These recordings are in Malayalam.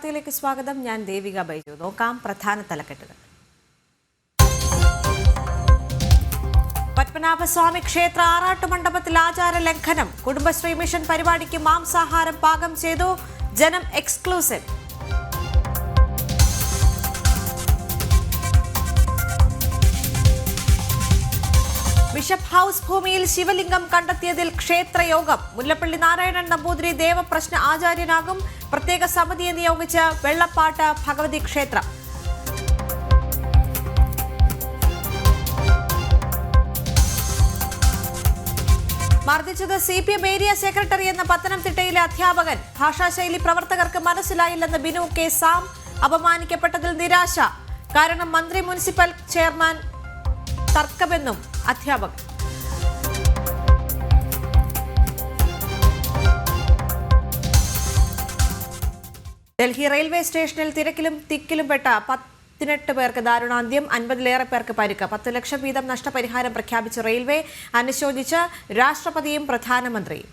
വാർത്തയിലേക്ക് സ്വാഗതം. ഞാൻ ദേവിക ബൈജു. നോക്കാം പ്രധാന തലക്കെട്ടുകൾ. പത്മനാഭസ്വാമി ക്ഷേത്ര ആറാട്ട് മണ്ഡപത്തിൽ ആചാര ലംഘനം. കുടുംബശ്രീ മിഷൻ പരിപാടിക്ക് മാംസാഹാരം പാകം ചെയ്തു. ജനം എക്സ്ക്ലൂസീവ്. ബിഷപ്പ് ഹൌസ് ഭൂമിയിൽ ശിവലിംഗം കണ്ടെത്തിയതിൽ ക്ഷേത്രയോഗം. മുല്ലപ്പള്ളി നാരായണൻ നമ്പൂതിരി ദേവപ്രശ്ന ആചാര്യനാകും. പ്രത്യേക സമിതിയെ നിയോഗിച്ച് വെള്ളപ്പാട്ട് ഭഗവതി ക്ഷേത്രം. മർദ്ദിച്ചത് CPM ഏരിയ സെക്രട്ടറി എന്ന പത്തനംതിട്ടയിലെ അധ്യാപകൻ. ഭാഷാശൈലി പ്രവർത്തകർക്ക് മനസ്സിലായില്ലെന്ന് ബിനു കെ സാം. അപമാനിക്കപ്പെട്ടതിൽ നിരാശ. കാരണം മന്ത്രി മുനിസിപ്പൽ ചെയർമാൻ തർക്കമെന്നും അധ്യാപകൻ. ഡൽഹി റെയിൽവേ സ്റ്റേഷനിൽ തിരക്കിലും തിക്കിലും പെട്ട 18 പേർക്ക് ദാരുണാന്ത്യം. 50-ലേറെ പേർക്ക് പരിക്ക്. 10 ലക്ഷം വീതം നഷ്ടപരിഹാരം പ്രഖ്യാപിച്ച റെയിൽവേ. അനുശോചിച്ച് രാഷ്ട്രപതിയും പ്രധാനമന്ത്രിയും.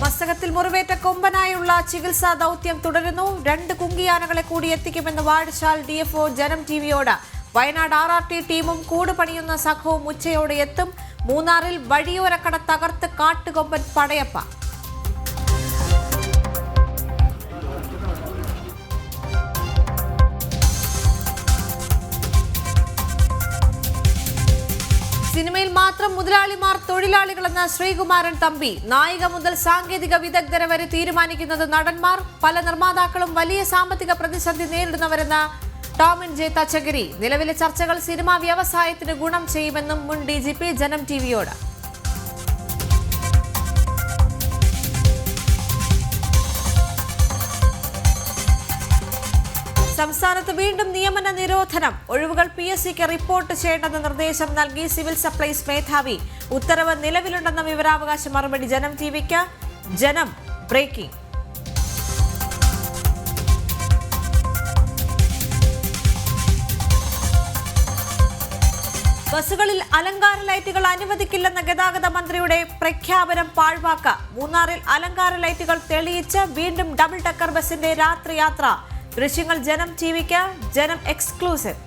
മസ്തകത്തിൽ മുറിവേറ്റ കൊമ്പനായുള്ള ചികിത്സാ ദൗത്യം തുടരുന്നു. 2 കുങ്കിയാനകളെ കൂടി എത്തിക്കുമെന്ന് വാഴച്ചാൽ DFO ജനം TVയോട്. വയനാട് RRT ടീമും കൂട് പണിയുന്ന സംഘവും ഉച്ചയോടെ എത്തും. മൂന്നാറിൽ വഴിയോരക്കട തകർത്ത് കാട്ടുകൊമ്പൻ പടയപ്പ. സിനിമയിൽ മാത്രം മുതലാളിമാർ തൊഴിലാളികളെന്ന ശ്രീകുമാരൻ തമ്പി. നായിക മുതൽ സാങ്കേതിക വിദഗ്ധരെ വരെ തീരുമാനിക്കുന്നത് നടന്മാർ. പല നിർമ്മാതാക്കളും വലിയ സാമ്പത്തിക പ്രതിസന്ധി നേരിടുന്നവരെന്ന ടോമിൻ ജെ തച്ചഗിരി. നിലവിലെ ചർച്ചകൾ സിനിമാ വ്യവസായത്തിന് ഗുണം ചെയ്യുമെന്നും മുൻ DGP ജനം TVയോട്. സംസ്ഥാനത്ത് വീണ്ടും നിയമന നിരോധനം. ഒഴിവുകൾ PSCക്ക് റിപ്പോർട്ട് ചെയ്യേണ്ടെന്ന നിർദ്ദേശം നൽകി സിവിൽ സപ്ലൈസ് മേധാവി. ഉത്തരവ് നിലവിലുണ്ടെന്ന വിവരാവകാശ മറുപടി ജനം TVക്ക്. ജനം ബ്രേക്കിംഗ്. ബസ്സുകളിൽ അലങ്കാര ലൈറ്റുകൾ അനുവദിക്കില്ലെന്ന ഗതാഗത മന്ത്രിയുടെ പ്രഖ്യാപനം പാഴ്വാക്ക്. മൂന്നാറിൽ അലങ്കാര ലൈറ്റുകൾ തെളിയിച്ച് വീണ്ടും ഡബിൾ ഡക്കർ ബസിന്റെ രാത്രി യാത്ര. ദൃശ്യങ്ങൾ ജനം TVക്ക്. ജനം എക്സ്ക്ലൂസീവ്.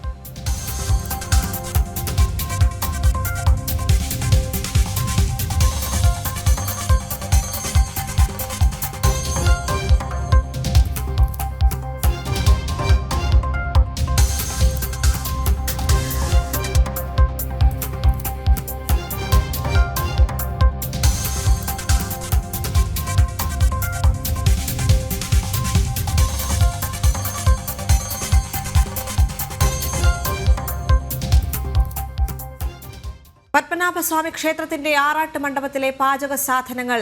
പത്മനാഭസ്വാമി ക്ഷേത്രത്തിന്റെ ആറാട്ട് മണ്ഡപത്തിലെ പാചക സാധനങ്ങൾ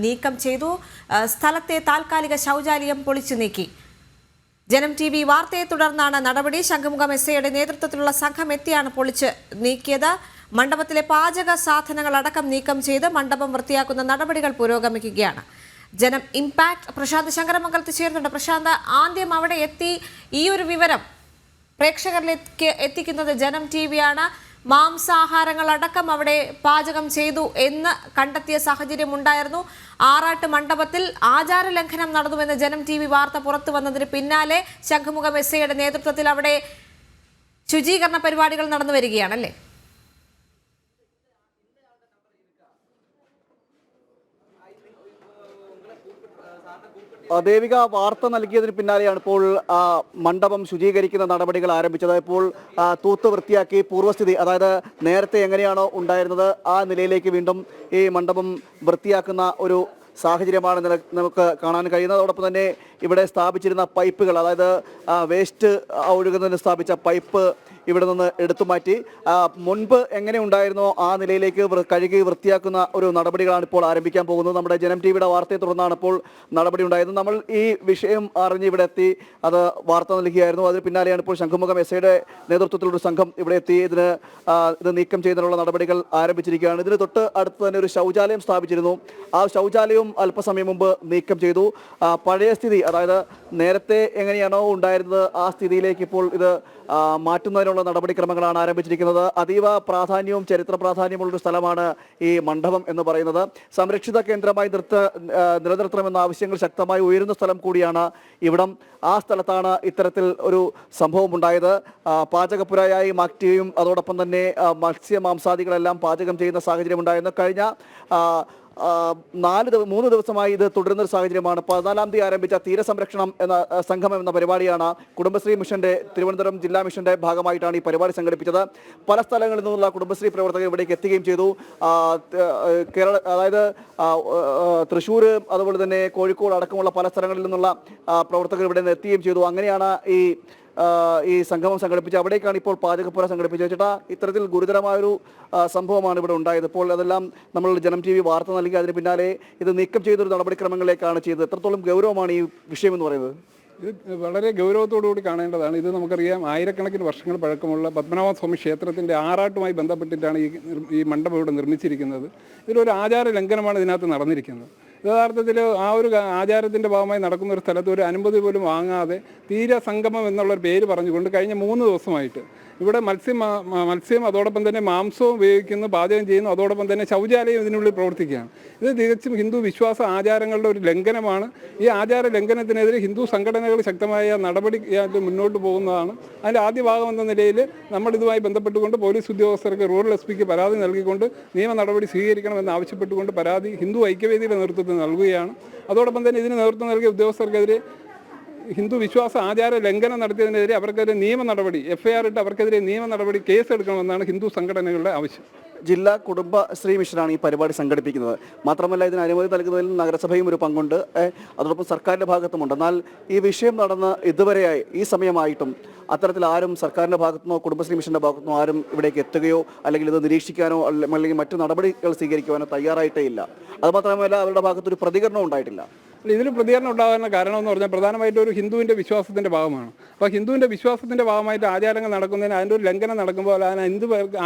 നീക്കം ചെയ്തു. സ്ഥലത്തെ താൽക്കാലിക ശൗചാലയം പൊളിച്ചു നീക്കി. ജനം TV വാർത്തയെ തുടർന്നാണ് നടപടി. ശംഖുമുഖം SIയുടെ നേതൃത്വത്തിലുള്ള സംഘം എത്തിയാണ് പൊളിച്ച് നീക്കിയത്. മണ്ഡപത്തിലെ പാചക സാധനങ്ങൾ അടക്കം നീക്കം ചെയ്ത് മണ്ഡപം വൃത്തിയാക്കുന്ന നടപടികൾ പുരോഗമിക്കുകയാണ്. ജനം ഇമ്പാക്ട് പ്രശാന്ത് ശങ്കരമംഗലത്ത് ചേർന്നുണ്ട്. പ്രശാന്ത്, ആദ്യം അവിടെ എത്തി ഈ ഒരു വിവരം പ്രേക്ഷകരിലേക്ക് എത്തിക്കുന്നത് ജനം TVയാണ്. മാംസാഹാരങ്ങൾ അടക്കം അവിടെ പാചകം ചെയ്തു എന്ന് കണ്ടെത്തിയ സാഹചര്യം ഉണ്ടായിരുന്നു. ആറാട്ട് മണ്ഡപത്തിൽ ആചാര ലംഘനം നടന്നുവെന്ന് ജനം TV വാർത്ത പുറത്തു വന്നതിന് പിന്നാലെ ശംഖുമുഖം SIയുടെ നേതൃത്വത്തിൽ അവിടെ ശുചീകരണ പരിപാടികൾ നടന്നു വരികയാണല്ലേ? ദേവിക, വാർത്ത നൽകിയതിന് പിന്നാലെയാണ് ഇപ്പോൾ മണ്ഡപം ശുചീകരിക്കുന്ന നടപടികൾ ആരംഭിച്ചത്. ഇപ്പോൾ തൂത്ത് വൃത്തിയാക്കി പൂർവ്വസ്ഥിതി, അതായത് നേരത്തെ എങ്ങനെയാണോ ഉണ്ടായിരുന്നത് ആ നിലയിലേക്ക് വീണ്ടും ഈ മണ്ഡപം വൃത്തിയാക്കുന്ന ഒരു സാഹചര്യമാണ് നമുക്ക് കാണാൻ കഴിയുന്നത്. അതോടൊപ്പം തന്നെ ഇവിടെ സ്ഥാപിച്ചിരുന്ന പൈപ്പുകൾ, അതായത് വേസ്റ്റ് ഒഴുകുന്നതിന് സ്ഥാപിച്ച പൈപ്പ് ഇവിടെ നിന്ന് എടുത്തു മാറ്റി മുൻപ് എങ്ങനെ ഉണ്ടായിരുന്നോ ആ നിലയിലേക്ക് കഴുകി വൃത്തിയാക്കുന്ന ഒരു നടപടികളാണ് ഇപ്പോൾ ആരംഭിക്കാൻ പോകുന്നത്. നമ്മുടെ ജനം TVയുടെ വാർത്തയെ തുടർന്നാണ് ഇപ്പോൾ നടപടി ഉണ്ടായത്. നമ്മൾ ഈ വിഷയം അറിഞ്ഞ് ഇവിടെ എത്തി അത് വാർത്ത നൽകുകയായിരുന്നു. അതിന് പിന്നാലെയാണ് ഇപ്പോൾ ശംഖുമുഖം SIയുടെ നേതൃത്വത്തിലുള്ള സംഘം ഇവിടെ എത്തി ഇത് നീക്കം ചെയ്യുന്നതിനുള്ള നടപടികൾ ആരംഭിച്ചിരിക്കുകയാണ്. ഇതിന് തൊട്ട് അടുത്ത് തന്നെ ഒരു ശൗചാലയം സ്ഥാപിച്ചിരുന്നു. ആ ശൗചാലയവും അല്പസമയം മുമ്പ് നീക്കം ചെയ്തു. പഴയ സ്ഥിതി, അതായത് നേരത്തെ എങ്ങനെയാണോ ഉണ്ടായിരുന്നത് ആ സ്ഥിതിയിലേക്ക് ഇപ്പോൾ ഇത് മാറ്റുന്നതിനുള്ള നീക്കാനുള്ള നടപടിക്രമങ്ങളാണ് ആരംഭിച്ചിരിക്കുന്നത്. അതീവ പ്രാധാന്യവും ചരിത്ര പ്രാധാന്യമുള്ളൊരു സ്ഥലമാണ് ഈ മണ്ഡപം എന്ന് പറയുന്നത്. സംരക്ഷിത കേന്ദ്രമായി നിലനിർത്തണമെന്ന ആവശ്യങ്ങൾ ശക്തമായി ഉയരുന്ന സ്ഥലം കൂടിയാണ് ഇവിടം. ആ സ്ഥലത്താണ് ഇത്തരത്തിൽ ഒരു സംഭവം ഉണ്ടായത്. പാചകപ്പുരയായി മാറ്റുകയും അതോടൊപ്പം തന്നെ മത്സ്യമാംസാദികളെല്ലാം പാചകം ചെയ്യുന്ന സാഹചര്യം ഉണ്ടായിരുന്നു. കഴിഞ്ഞ 3 ദിവസമായി ഇത് തുടരുന്നൊരു സാഹചര്യമാണ്. 14-ാം തീയതി ആരംഭിച്ച തീരസംരക്ഷണം എന്ന സംഗമം എന്ന പരിപാടിയാണ് കുടുംബശ്രീ മിഷന്റെ തിരുവനന്തപുരം ജില്ലാ മിഷന്റെ ഭാഗമായിട്ടാണ് ഈ പരിപാടി സംഘടിപ്പിച്ചത്. പല സ്ഥലങ്ങളിൽ നിന്നുള്ള കുടുംബശ്രീ പ്രവർത്തകർ ഇവിടേക്ക് എത്തുകയും ചെയ്തു. അതായത് തൃശ്ശൂർ അതുപോലെ തന്നെ കോഴിക്കോട് അടക്കമുള്ള പല സ്ഥലങ്ങളിൽ നിന്നുള്ള പ്രവർത്തകർ ഇവിടെ നിന്ന് എത്തുകയും ചെയ്തു. അങ്ങനെയാണ് ഈ സംഗമം സംഘടിപ്പിച്ച് അവിടേക്കാണ് ഇപ്പോൾ പാചകപ്പുര സംഘടിപ്പിച്ചത്. ചേട്ടാ, ഇത്തരത്തിൽ ഗുരുതരമായൊരു സംഭവമാണ് ഇവിടെ ഉണ്ടായത്. ഇപ്പോൾ അതെല്ലാം നമ്മൾ ജനം TV വാർത്ത നൽകി അതിന് പിന്നാലെ ഇത് നീക്കം ചെയ്തൊരു നടപടിക്രമങ്ങളിലേക്കാണ് ചെയ്തത്. എത്രത്തോളം ഗൗരവമാണ് ഈ വിഷയം എന്ന് പറയുന്നത്? ഇത് വളരെ ഗൗരവത്തോടുകൂടി കാണേണ്ടതാണ്. ഇത് നമുക്കറിയാം, ആയിരക്കണക്കിന് വർഷങ്ങൾ പഴക്കമുള്ള പത്മനാഭസ്വാമി ക്ഷേത്രത്തിൻ്റെ ആറാട്ടുമായി ബന്ധപ്പെട്ടിട്ടാണ് ഈ മണ്ഡപം ഇവിടെ നിർമ്മിച്ചിരിക്കുന്നത്. ഇതിലൊരു ആചാര ലംഘനമാണ് ഇതിനകത്ത് നടന്നിരിക്കുന്നത്. യഥാർത്ഥത്തിൽ ആ ഒരു ആചാരത്തിൻ്റെ ഭാഗമായി നടക്കുന്ന ഒരു സ്ഥലത്ത് ഒരു അനുമതി പോലും വാങ്ങാതെ തീരസംഗമം എന്നുള്ളൊരു പേര് പറഞ്ഞുകൊണ്ട് കഴിഞ്ഞ 3 ദിവസമായിട്ട് ഇവിടെ മത്സ്യം അതോടൊപ്പം തന്നെ മാംസവും ഉപയോഗിക്കുന്നു, പാചകം ചെയ്യുന്നു, അതോടൊപ്പം തന്നെ ശൗചാലയം ഇതിനുള്ളിൽ പ്രവർത്തിക്കുകയാണ്. ഇത് തികച്ചും ഹിന്ദു വിശ്വാസ ആചാരങ്ങളുടെ ഒരു ലംഘനമാണ്. ഈ ആചാര ലംഘനത്തിനെതിരെ ഹിന്ദു സംഘടനകൾ ശക്തമായ നടപടിയായിട്ട് മുന്നോട്ട് പോകുന്നതാണ്. അതിൻ്റെ ആദ്യ ഭാഗം എന്ന നിലയിൽ നമ്മളിതുമായി ബന്ധപ്പെട്ടുകൊണ്ട് പോലീസ് ഉദ്യോഗസ്ഥർക്ക് റൂറൽ SP പരാതി നൽകിക്കൊണ്ട് നിയമ നടപടി സ്വീകരിക്കണമെന്ന് ആവശ്യപ്പെട്ടുകൊണ്ട് പരാതി ഹിന്ദു ഐക്യവേദിയുടെ നേതൃത്വത്തിൽ നൽകുകയാണ്. അതോടൊപ്പം തന്നെ ഇതിന് നേതൃത്വം നൽകിയ ഉദ്യോഗസ്ഥർക്കെതിരെ ഹിന്ദു വിശ്വാസ ആചാര ലംഘനം നടത്തിയതിനെതിരെ അവർക്കെതിരെ നിയമ നടപടി FIR ഇട്ട് അവർക്കെതിരെ നിയമ നടപടി കേസെടുക്കണമെന്നാണ് ഹിന്ദു സംഘടനകളുടെ ആവശ്യം. ജില്ലാ കുടുംബശ്രീ മിഷനാണ് ഈ പരിപാടി സംഘടിപ്പിക്കുന്നത്. മാത്രമല്ല ഇതിന് അനുമതി നൽകുന്നതിൽ നഗരസഭയും ഒരു പങ്കുണ്ട്, അതോടൊപ്പം സർക്കാരിൻ്റെ ഭാഗത്തുമുണ്ട്. എന്നാൽ ഈ വിഷയം നടന്ന് ഇതുവരെയായി ഈ സമയമായിട്ടും അത്തരത്തിൽ ആരും സർക്കാരിൻ്റെ ഭാഗത്തുനിന്നോ കുടുംബശ്രീ മിഷൻ്റെ ഭാഗത്തുനിന്നോ ആരും ഇവിടേക്ക് എത്തുകയോ അല്ലെങ്കിൽ ഇത് നിരീക്ഷിക്കാനോ അല്ലെങ്കിൽ മറ്റു നടപടികൾ സ്വീകരിക്കുവാനോ തയ്യാറായിട്ടേ ഇല്ല. അതുമാത്രമല്ല അവരുടെ ഭാഗത്തൊരു പ്രതികരണം ഉണ്ടായിട്ടില്ല. ഇതിൽ പ്രതികരണം ഉണ്ടാകാനുള്ള കാരണം എന്ന് പറഞ്ഞാൽ പ്രധാനമായിട്ടും ഒരു ഹിന്ദുവിൻ്റെ വിശ്വാസത്തിൻ്റെ ഭാഗമാണ്. അപ്പോൾ ഹിന്ദുവിൻ്റെ വിശ്വാസത്തിൻ്റെ ഭാഗമായിട്ട് ആചാരങ്ങൾ നടക്കുന്നതിന് അതിൻ്റെ ഒരു ലംഘനം നടക്കുമ്പോൾ അതിന്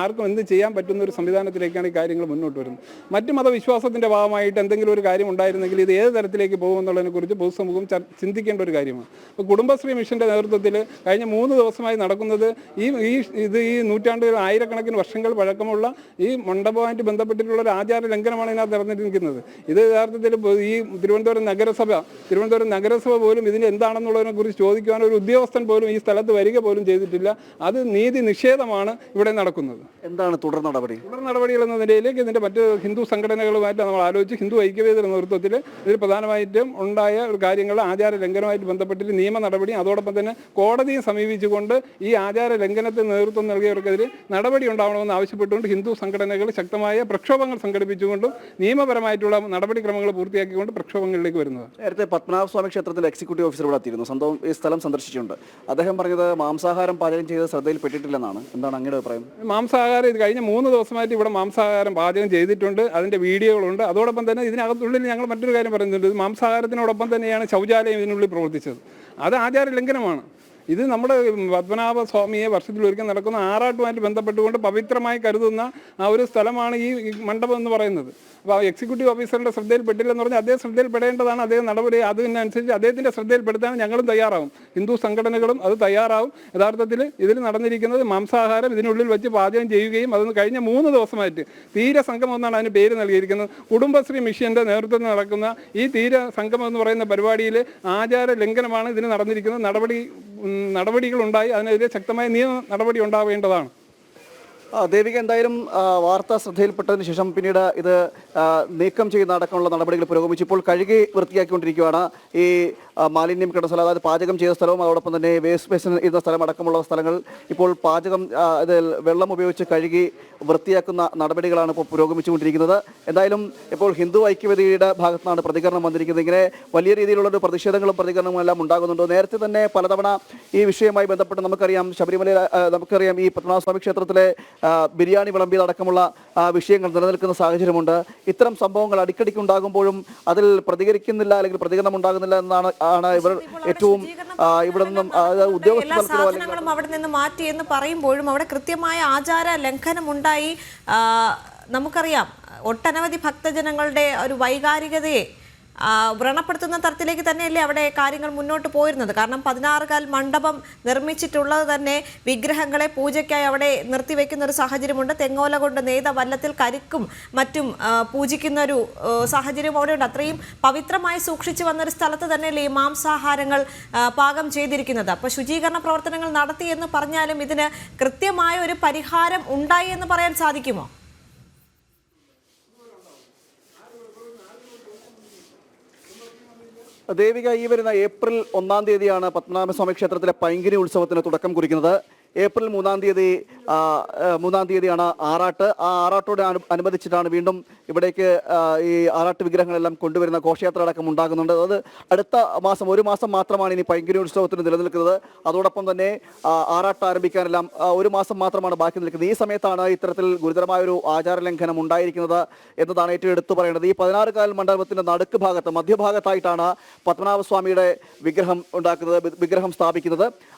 ആർക്കും എന്ത് ചെയ്യാൻ പറ്റുന്ന ഒരു സംവിധാനത്തിലേക്കാണ് ഈ കാര്യങ്ങൾ മുന്നോട്ട് വരുന്നത്. മറ്റ് മതവിശ്വാസത്തിൻ്റെ ഭാഗമായിട്ട് എന്തെങ്കിലും ഒരു കാര്യം ഉണ്ടായിരുന്നെങ്കിൽ ഇത് ഏത് തരത്തിലേക്ക് പോകുമെന്നുള്ളതിനെക്കുറിച്ച് പൊതുസമൂഹം ചിന്തിക്കേണ്ട ഒരു കാര്യമാണ്. അപ്പോൾ കുടുംബശ്രീ മിഷൻ്റെ നേതൃത്വത്തിൽ കഴിഞ്ഞ 3 ദിവസമായി നടക്കുന്നത് ഈ നൂറ്റാണ്ടുകൾ ആയിരക്കണക്കിന് വർഷങ്ങൾ പഴക്കമുള്ള ഈ മണ്ഡപവുമായിട്ട് ബന്ധപ്പെട്ടിട്ടുള്ള ഒരു ആചാര ലംഘനമാണ് ഇതിനകത്ത് നടന്നിരിക്കുന്നത്. ഇത് യഥാർത്ഥത്തിൽ ഈ തിരുവനന്തപുരം നഗരസഭ പോലും ഇതിന് എന്താണെന്നുള്ളതിനെ കുറിച്ച് ചോദിക്കുവാൻ ഒരു ഉദ്യോഗസ്ഥൻ പോലും ഈ സ്ഥലത്ത് വരിക പോലും ചെയ്തിട്ടില്ല. അത് നീതി നിഷേധമാണ് ഇവിടെ നടക്കുന്നത്. എന്താണ് തുടർ നടപടികൾ എന്ന നിലയിലേക്ക് ഇതിൻ്റെ മറ്റ് ഹിന്ദു സംഘടനകളുമായിട്ട് നമ്മൾ ആലോചിച്ച് ഹിന്ദു ഐക്യവേദിയുടെ നേതൃത്വത്തിൽ ഇതിൽ പ്രധാനമായിട്ടും ഉണ്ടായ ഒരു കാര്യങ്ങൾ ആചാര ലംഘനവുമായിട്ട് ബന്ധപ്പെട്ടിട്ട് നിയമ നടപടി അതോടൊപ്പം തന്നെ കോടതിയെ സമീപിച്ചുകൊണ്ട് ഈ ആചാര ലംഘനത്തിന് നേതൃത്വം നൽകിയവർക്കെതിരെ നടപടി ഉണ്ടാവണമെന്ന് ആവശ്യപ്പെട്ടുകൊണ്ട് ഹിന്ദു സംഘടനകൾ ശക്തമായ പ്രക്ഷോഭങ്ങൾ സംഘടിപ്പിച്ചുകൊണ്ടും നിയമപരമായിട്ടുള്ള നടപടിക്രമങ്ങൾ പൂർത്തിയാക്കിക്കൊണ്ട് പ്രക്ഷോഭങ്ങളിലേക്ക് വരുന്നത്. നേരത്തെ പത്മനാഭസ്വാമി ക്ഷേത്രത്തിലെ എക്സിക്യൂട്ടീവ് ഓഫീസർ ഇവിടെ എത്തിയിരുന്നു. സ്വന്തം ഈ സ്ഥലം സന്ദർശിച്ചിട്ടുണ്ട്. അദ്ദേഹം പറഞ്ഞത് മാംസാഹാരം പാചകം ചെയ്ത് ശ്രദ്ധയിൽപ്പെട്ടിട്ടില്ലെന്നാണ്. എന്താണ് അങ്ങയുടെ അഭിപ്രായം? മാംസാഹാരം ഇത് കഴിഞ്ഞ 3 ദിവസമായിട്ട് ഇവിടെ മാംസാഹാരം പാചകം ചെയ്തിട്ടുണ്ട്. അതിൻ്റെ വീഡിയോകളുണ്ട്. അതോടൊപ്പം തന്നെ ഇതിനകത്തുള്ളിൽ ഞങ്ങൾ മറ്റൊരു കാര്യം പറയുന്നുണ്ട്. മാംസാഹാരത്തിനോടൊപ്പം തന്നെയാണ് ശൗചാലയം ഇതിനുള്ളിൽ പ്രവർത്തിച്ചത്. അത് ആചാര ലംഘനമാണ്. ഇത് നമ്മുടെ പത്മനാഭ സ്വാമിയെ വർഷത്തിലൊരിക്കൽ നടക്കുന്ന ആറാട്ടുമായിട്ട് ബന്ധപ്പെട്ടുകൊണ്ട് പവിത്രമായി കരുതുന്ന ആ ഒരു സ്ഥലമാണ് ഈ മണ്ഡപം എന്ന് പറയുന്നത്. അപ്പോൾ എക്സിക്യൂട്ടീവ് ഓഫീസറുടെ ശ്രദ്ധയിൽപ്പെട്ടില്ലെന്ന് പറഞ്ഞാൽ അദ്ദേഹം ശ്രദ്ധയിൽപ്പെടേണ്ടതാണ്. അദ്ദേഹം നടപടി അതിനനുസരിച്ച് അദ്ദേഹത്തിൻ്റെ ശ്രദ്ധയിൽപ്പെടുത്താൻ ഞങ്ങളും തയ്യാറാവും, ഹിന്ദു സംഘടനകളും അത് തയ്യാറാവും. യഥാർത്ഥത്തിൽ ഇതിൽ നടന്നിരിക്കുന്നത് മാംസാഹാരം ഇതിനുള്ളിൽ വെച്ച് പാചകം ചെയ്യുകയും അതൊന്ന് കഴിഞ്ഞ 3 ദിവസമായിട്ട് തീരസംഗമം എന്നാണ് അതിന് പേര് നൽകിയിരിക്കുന്നത്. കുടുംബശ്രീ മിഷൻ്റെ നേതൃത്വത്തിൽ നടക്കുന്ന ഈ തീരസംഗമം എന്ന് പറയുന്ന പരിപാടിയിൽ ആചാര ലംഘനമാണ് ഇതിന് നടന്നിരിക്കുന്നത്. നടപടികളുണ്ടായി. അതിനെതിരെ ശക്തമായ നിയമ നടപടി ഉണ്ടാവേണ്ടതാണ്. ദേവിക, എന്തായാലും വാർത്ത ശ്രദ്ധയിൽപ്പെട്ടതിന് ശേഷം പിന്നീട് ഇത് നീക്കം ചെയ്യുന്ന അടക്കമുള്ള നടപടികൾ പുരോഗമിച്ചു. ഇപ്പോൾ കഴുകി വൃത്തിയാക്കിക്കൊണ്ടിരിക്കുകയാണ് ഈ മാലിന്യം കിടന്ന സ്ഥലം, അതായത് പാചകം ചെയ്ത സ്ഥലവും അതോടൊപ്പം തന്നെ വേസ്റ്റ് ബേസിൻ ഇരുന്ന സ്ഥലം അടക്കമുള്ള സ്ഥലങ്ങൾ ഇപ്പോൾ ഇതിൽ വെള്ളം ഉപയോഗിച്ച് കഴുകി വൃത്തിയാക്കുന്ന നടപടികളാണ് ഇപ്പോൾ പുരോഗമിച്ചുകൊണ്ടിരിക്കുന്നത്. എന്തായാലും ഇപ്പോൾ ഹിന്ദു ഐക്യവേദിയുടെ ഭാഗത്തുനിന്നാണ് പ്രതികരണം വന്നിരിക്കുന്നത്. ഇങ്ങനെ വലിയ രീതിയിലുള്ളൊരു പ്രതിഷേധങ്ങളും പ്രതികരണങ്ങളും എല്ലാം ഉണ്ടാകുന്നുണ്ട്. നേരത്തെ തന്നെ പലതവണ ഈ വിഷയവുമായി ബന്ധപ്പെട്ട് നമുക്കറിയാം ഈ പത്മനാഭസ്വാമി ക്ഷേത്രത്തിലെ ബിരിയാണി വിളമ്പിയതടക്കമുള്ള വിഷയങ്ങൾ നിലനിൽക്കുന്ന സാഹചര്യമുണ്ട്. ഇത്തരം സംഭവങ്ങൾ അടിക്കടിക്ക് ഉണ്ടാകുമ്പോഴും അതിൽ പ്രതികരിക്കുന്നില്ല അല്ലെങ്കിൽ പ്രതികരണം ഉണ്ടാകുന്നില്ല എന്നാണ് ഇവർ ഏറ്റവും ഇവിടെ നിന്നും ഉദ്യോഗസ്ഥരും അവിടെ നിന്ന് മാറ്റി എന്ന് പറയുമ്പോഴും അവിടെ കൃത്യമായ ആചാര ലംഘനം ഉണ്ടായി. നമുക്കറിയാം ഒട്ടനവധി ഭക്തജനങ്ങളുടെ ഒരു വൈകാരികതയെ വ്രണപ്പെടുത്തുന്ന തരത്തിലേക്ക് തന്നെയല്ലേ അവിടെ കാര്യങ്ങൾ മുന്നോട്ട് പോയിരുന്നത്. കാരണം 16 കാൽ മണ്ഡപം നിർമ്മിച്ചിട്ടുള്ളത് തന്നെ വിഗ്രഹങ്ങളെ പൂജയ്ക്കായി അവിടെ നിർത്തിവെക്കുന്ന ഒരു സാഹചര്യമുണ്ട്. തെങ്ങോല കൊണ്ട് നെയ്ത വല്ലത്തിൽ കരിക്കും മറ്റും പൂജിക്കുന്ന ഒരു സാഹചര്യം അവിടെയുണ്ട്. അത്രയും പവിത്രമായി സൂക്ഷിച്ചു വന്നൊരു സ്ഥലത്ത് തന്നെയല്ലേ ഈ മാംസാഹാരങ്ങൾ പാകം ചെയ്തിരിക്കുന്നത്. അപ്പോൾ ശുചീകരണ പ്രവർത്തനങ്ങൾ നടത്തി എന്ന് പറഞ്ഞാലും ഇതിന് കൃത്യമായ ഒരു പരിഹാരം ഉണ്ടായി എന്ന് പറയാൻ സാധിക്കുമോ? ദേവിക, ഈ വരുന്ന ഏപ്രിൽ 1-ാം തീയതിയാണ് പത്മനാഭസ്വാമി ക്ഷേത്രത്തിലെ പൈങ്കിരി ഉത്സവത്തിന് തുടക്കം കുറിക്കുന്നത്. ഏപ്രിൽ 3-ാം തീയതിയാണ് ആറാട്ട്. ആ ആറാട്ടോട് അനുബന്ധിച്ചിട്ടാണ് വീണ്ടും ഇവിടേക്ക് ഈ ആറാട്ട് വിഗ്രഹങ്ങളെല്ലാം കൊണ്ടുവരുന്ന ഘോഷയാത്ര അടക്കം ഉണ്ടാകുന്നുണ്ട്. അത് അടുത്ത മാസം, ഒരു മാസം മാത്രമാണ് ഇനി പൈങ്കിരി ഉത്സവത്തിന് നിലനിൽക്കുന്നത്. അതോടൊപ്പം തന്നെ ആറാട്ട് ആരംഭിക്കാനെല്ലാം ഒരു മാസം മാത്രമാണ് ബാക്കി നിൽക്കുന്നത്. ഈ സമയത്താണ് ഇത്തരത്തിൽ ഗുരുതരമായൊരു ആചാരലംഘനം ഉണ്ടായിരിക്കുന്നത് എന്നതാണ് ഏറ്റവും എടുത്തു പറയേണ്ടത്. ഈ 16 കാൽ മണ്ഡപത്തിന്റെ നടുക്ക് ഭാഗത്ത്, മധ്യഭാഗത്തായിട്ടാണ് പത്മനാഭസ്വാമിയുടെ വിഗ്രഹം സ്ഥാപിക്കുന്നത്.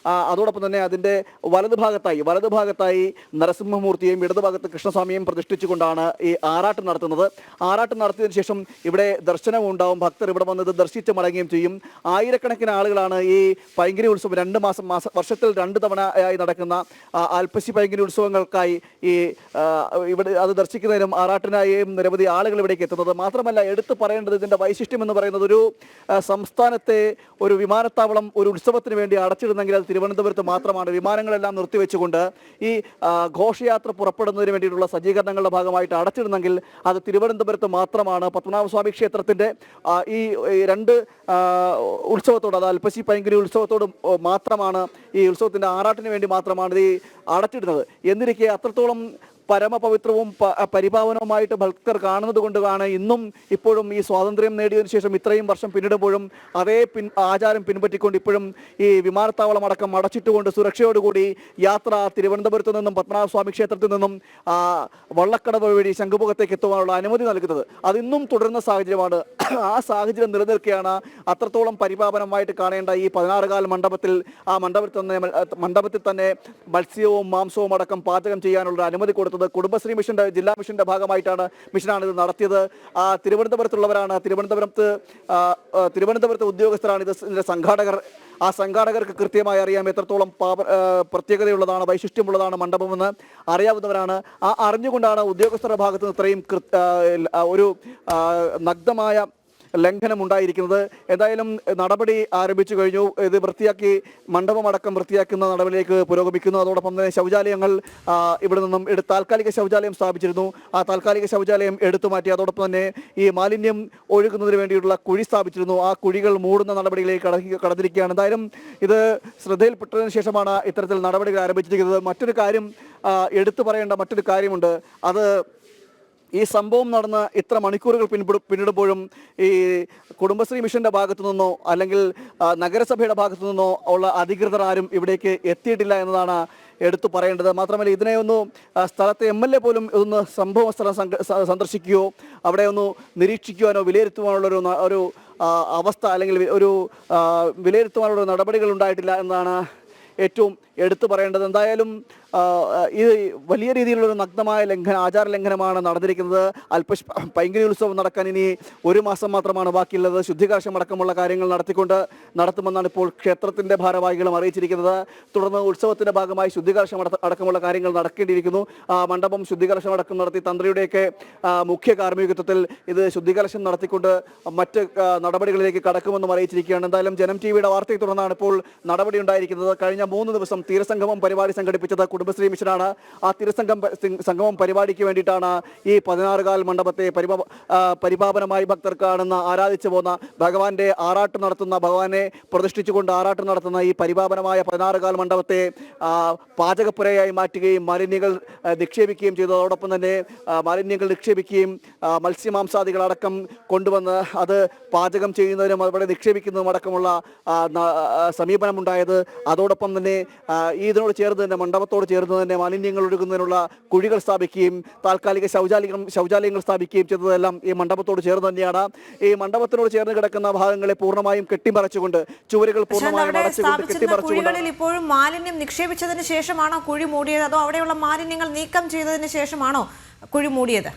അതോടൊപ്പം തന്നെ അതിന്റെ വലതുഭാഗത്തായി നരസിംഹമൂർത്തിയെയും ഇടതുഭാഗത്ത് കൃഷ്ണസ്വാമിയെയും പ്രതിഷ്ഠിച്ചുകൊണ്ടാണ് ഈ ആറാട്ട് നടത്തുന്നത്. ആറാട്ട് നടത്തിയതിനു ശേഷം ഇവിടെ ദർശനവും ഉണ്ടാവും. ഭക്തർ ഇവിടെ വന്നത് ദർശിച്ച് മടങ്ങുകയും ചെയ്യും. ആയിരക്കണക്കിന് ആളുകളാണ് ഈ പൈങ്കിരി ഉത്സവം 2 മാസം വർഷത്തിൽ 2 തവണയായി നടക്കുന്ന അൽപ്പശി പൈങ്കിരി ഉത്സവങ്ങൾക്കായി ഇവിടെ അത് ദർശിക്കുന്നതിനും ആറാട്ടിനായും നിരവധി ആളുകൾ ഇവിടേക്ക് എത്തുന്നത്. മാത്രമല്ല, എടുത്തു പറയേണ്ടത് ഇതിന്റെ വൈശിഷ്ട്യം എന്ന് പറയുന്നത്, ഒരു സംസ്ഥാനത്തെ ഒരു വിമാനത്താവളം ഒരു ഉത്സവത്തിന് വേണ്ടി അടച്ചിടുന്നെങ്കിൽ അത് തിരുവനന്തപുരത്ത് മാത്രമാണ്. വിമാനങ്ങളെല്ലാം നിർത്തിവെച്ചുകൊണ്ട് ഈ ഘോഷയാത്ര പുറപ്പെടുന്നതിന് വേണ്ടിയിട്ടുള്ള സജ്ജീകരണങ്ങളുടെ ഭാഗമായിട്ട് അടച്ചിടുന്നെങ്കിൽ അത് തിരുവനന്തപുരത്ത് മാത്രമാണ്. പത്മനാഭസ്വാമി ക്ഷേത്രത്തിന്റെ ഈ 2 ഉത്സവത്തോട്, അത് അൽപ്പശി പൈങ്കിരി ഉത്സവത്തോട് മാത്രമാണ്, ഈ ഉത്സവത്തിന്റെ ആറാട്ടിന് വേണ്ടി മാത്രമാണ് ഈ അടച്ചിടുന്നത്. എന്നിരിക്കെ അത്രത്തോളം പരമപവിത്രവും പരിപാവനവുമായിട്ട് ഭക്തർ കാണുന്നത് കൊണ്ടാണ് ഇന്നും ഇപ്പോഴും ഈ സ്വാതന്ത്ര്യം നേടിയതിനു ശേഷം ഇത്രയും വർഷം പിന്നിടുമ്പോഴും അതേ ആചാരം പിൻപറ്റിക്കൊണ്ട് ഇപ്പോഴും ഈ വിമാനത്താവളം അടക്കം അടച്ചിട്ടുകൊണ്ട് സുരക്ഷയോടുകൂടി യാത്ര തിരുവനന്തപുരത്ത് നിന്നും പത്മനാഭസ്വാമി ക്ഷേത്രത്തിൽ നിന്നും വള്ളക്കടവ് വഴി ശംഖുമുഖത്തേക്ക് എത്തുവാനുള്ള അനുമതി നൽകുന്നത്. അതിന്നും തുടരുന്ന സാഹചര്യമാണ്. ആ സാഹചര്യം നിലനിൽക്കുകയാണ് അത്രത്തോളം പരിപാവനമായിട്ട് കാണേണ്ട ഈ 16 കാൽ മണ്ഡപത്തിൽ. ആ മണ്ഡപത്തിൽ തന്നെ മത്സ്യവും മാംസവും അടക്കം പാചകം ചെയ്യാനുള്ള അനുമതി കൊടുത്തത് കുടുംബശ്രീ മിഷന്റെ, ജില്ലാ മിഷന്റെ മിഷനാണ് ഇത് നടത്തിയത്. തിരുവനന്തപുരത്തുള്ളവരാണ്, തിരുവനന്തപുരത്തെ ഉദ്യോഗസ്ഥരാണ് ഇതിന്റെ സംഘാടകർ. ആ സംഘാടകർക്ക് കൃത്യമായി അറിയാം എത്രത്തോളം പ്രത്യേകതയുള്ളതാണ്, വൈശിഷ്ട്യമുള്ളതാണ് മണ്ഡപമെന്ന് അറിയാവുന്നവരാണ്. അറിഞ്ഞുകൊണ്ടാണ് ഉദ്യോഗസ്ഥരുടെ ഭാഗത്ത് നിന്ന് ഇത്രയും ഒരു നഗ്നമായ ലംഘനം ഉണ്ടായിരിക്കുന്നത്. എന്തായാലും നടപടി ആരംഭിച്ചു കഴിഞ്ഞു. ഇത് വൃത്തിയാക്കി, മണ്ഡപമടക്കം വൃത്തിയാക്കുന്ന നടപടിയിലേക്ക് പുരോഗമിക്കുന്നു. അതോടൊപ്പം തന്നെ ശൗചാലയങ്ങൾ ഇവിടെ നിന്നും താൽക്കാലിക ശൗചാലയം സ്ഥാപിച്ചിരുന്നു. ആ താൽക്കാലിക ശൗചാലയം എടുത്തു മാറ്റി. അതോടൊപ്പം തന്നെ ഈ മാലിന്യം ഒഴുകുന്നതിന് വേണ്ടിയിട്ടുള്ള കുഴി സ്ഥാപിച്ചിരുന്നു. ആ കുഴികൾ മൂടുന്ന നടപടിയിലേക്ക് കടന്നിരിക്കുകയാണ്. എന്തായാലും ഇത് ശ്രദ്ധയിൽപ്പെട്ടതിന് ശേഷമാണ് ഇത്തരത്തിൽ നടപടികൾ ആരംഭിച്ചിരിക്കുന്നത്. മറ്റൊരു കാര്യം എടുത്തു പറയേണ്ട മറ്റൊരു കാര്യമുണ്ട്. അത് ഈ സംഭവം നടന്ന് ഇത്ര മണിക്കൂറുകൾ പിന്നിടുമ്പോഴും ഈ കുടുംബശ്രീ മിഷന്റെ ഭാഗത്തു നിന്നോ അല്ലെങ്കിൽ നഗരസഭയുടെ ഭാഗത്തു നിന്നോ ഉള്ള അധികൃതർ ആരും ഇവിടേക്ക് എത്തിയിട്ടില്ല എന്നതാണ് എടുത്തു പറയേണ്ടത്. മാത്രമല്ല, ഇതിനെ ഒന്ന് സ്ഥലത്തെ MLA പോലും ഇതൊന്ന് സംഭവ സ്ഥലം സന്ദർശിക്കുകയോ അവിടെ ഒന്ന് നിരീക്ഷിക്കുവാനോ വിലയിരുത്തുവാനുള്ള ഒരു അവസ്ഥ അല്ലെങ്കിൽ ഒരു വിലയിരുത്തുവാനുള്ള നടപടികൾ ഉണ്ടായിട്ടില്ല എന്നതാണ് ഏറ്റവും എടുത്തു പറയേണ്ടത്. എന്തായാലും ഇത് വലിയ രീതിയിലുള്ളൊരു നഗ്നമായ ആചാര ലംഘനമാണ് നടന്നിരിക്കുന്നത്. പൈങ്കിരി ഉത്സവം നടക്കാൻ ഇനി ഒരു മാസം മാത്രമാണ് ബാക്കിയുള്ളത്. ശുദ്ധികലശം അടക്കമുള്ള കാര്യങ്ങൾ നടത്തുമെന്നാണ് ഇപ്പോൾ ക്ഷേത്രത്തിന്റെ ഭാരവാഹികളും അറിയിച്ചിരിക്കുന്നത്. തുടർന്ന് ഉത്സവത്തിന്റെ ഭാഗമായി ശുദ്ധികലശം അടക്കമുള്ള കാര്യങ്ങൾ നടക്കേണ്ടിയിരിക്കുന്നു. മണ്ഡപം ശുദ്ധികലശം അടക്കം നടത്തി തന്ത്രിയുടെയൊക്കെ മുഖ്യ കാർമ്മികത്വത്തിൽ ഇത് ശുദ്ധികലശം നടത്തിക്കൊണ്ട് മറ്റ് നടപടികളിലേക്ക് കടക്കുമെന്നും അറിയിച്ചിരിക്കുകയാണ്. എന്തായാലും ജനം TVയുടെ വാർത്തയെ തുടർന്നാണ് ഇപ്പോൾ നടപടി ഉണ്ടായിരിക്കുന്നത്. കഴിഞ്ഞ 3 ദിവസം തീരസംഗമം പരിപാടി സംഘടിപ്പിച്ചത് കുടുംബശ്രീ മിഷനാണ്. ആ സംഗമം പരിപാടിക്ക് വേണ്ടിയിട്ടാണ് ഈ 16 കാൽ മണ്ഡപത്തെ പരിപാവനമായി ഭക്തർ കാണുന്ന, ആരാധിച്ചു പോകുന്ന ഭഗവാന്റെ ആറാട്ട് നടത്തുന്ന, ഭഗവാനെ പ്രതിഷ്ഠിച്ചുകൊണ്ട് ആറാട്ട് നടത്തുന്ന ഈ പരിപാവനമായ 16 കാൽ മണ്ഡപത്തെ പാചകപ്പുരയായി മാറ്റുകയും മാലിന്യങ്ങൾ നിക്ഷേപിക്കുകയും ചെയ്തു. അതോടൊപ്പം തന്നെ മാലിന്യങ്ങൾ നിക്ഷേപിക്കുകയും മത്സ്യമാംസാദികളടക്കം കൊണ്ടുവന്ന് അത് പാചകം ചെയ്യുന്നതിനും അവിടെ നിക്ഷേപിക്കുന്നതും അടക്കമുള്ള സമീപനമുണ്ടായത്. അതോടൊപ്പം തന്നെ ഇതിനോട് ചേർന്ന് തന്നെ, മണ്ഡപത്തോട് ചേർന്ന് തന്നെ മാലിന്യങ്ങൾ ഒഴുകുന്നതിനുള്ള കുഴികൾ സ്ഥാപിക്കുകയും താൽക്കാലിക ശൗചാലയങ്ങൾ സ്ഥാപിക്കുകയും ചെയ്തതെല്ലാം ഈ മണ്ഡപത്തോട് ചേർന്ന് തന്നെയാണ്. ഈ മണ്ഡപത്തിനോട് ചേർന്ന് കിടക്കുന്ന ഭാഗങ്ങളെ പൂർണ്ണമായും കെട്ടിമറച്ചുകൊണ്ട്, ചുവരുകൾ പൂർണ്ണമായും അടച്ചുകൊണ്ട് കെട്ടിമറച്ചുകൊണ്ട്. ഇപ്പോഴും മാലിന്യം നിക്ഷേപിച്ചതിന് ശേഷമാണോ കുഴി മൂടിയത്, അതോ അവിടെയുള്ള മാലിന്യങ്ങൾ നീക്കം ചെയ്തതിന് ശേഷമാണോ കുഴി മൂടിയത്?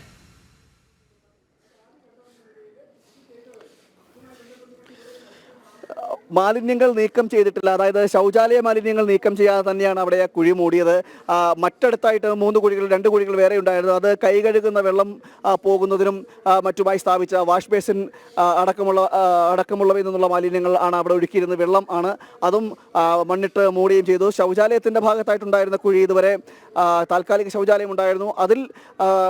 മാലിന്യങ്ങൾ നീക്കം ചെയ്തിട്ടില്ല, അതായത് ശൗചാലയ മാലിന്യങ്ങൾ നീക്കം ചെയ്യാതെ തന്നെയാണ് അവിടെ കുഴി മൂടിയത്. മറ്റടുത്തായിട്ട് 3 കുഴികൾ, 2 കുഴികൾ വേറെ ഉണ്ടായിരുന്നു. അത് കൈ കഴുകുന്ന വെള്ളം പോകുന്നതിനും മറ്റുമായി സ്ഥാപിച്ച വാഷ് ബേസിൻ അടക്കമുള്ളവയിൽ നിന്നുള്ള മാലിന്യങ്ങൾ ആണ് അവിടെ ഒഴുക്കിയിരുന്ന വെള്ളം ആണ്. അതും മണ്ണിട്ട് മൂടുകയും ചെയ്തു. ശൗചാലയത്തിൻ്റെ ഭാഗത്തായിട്ടുണ്ടായിരുന്ന കുഴി ഇതുവരെ താൽക്കാലിക ശൗചാലയം ഉണ്ടായിരുന്നു, അതിൽ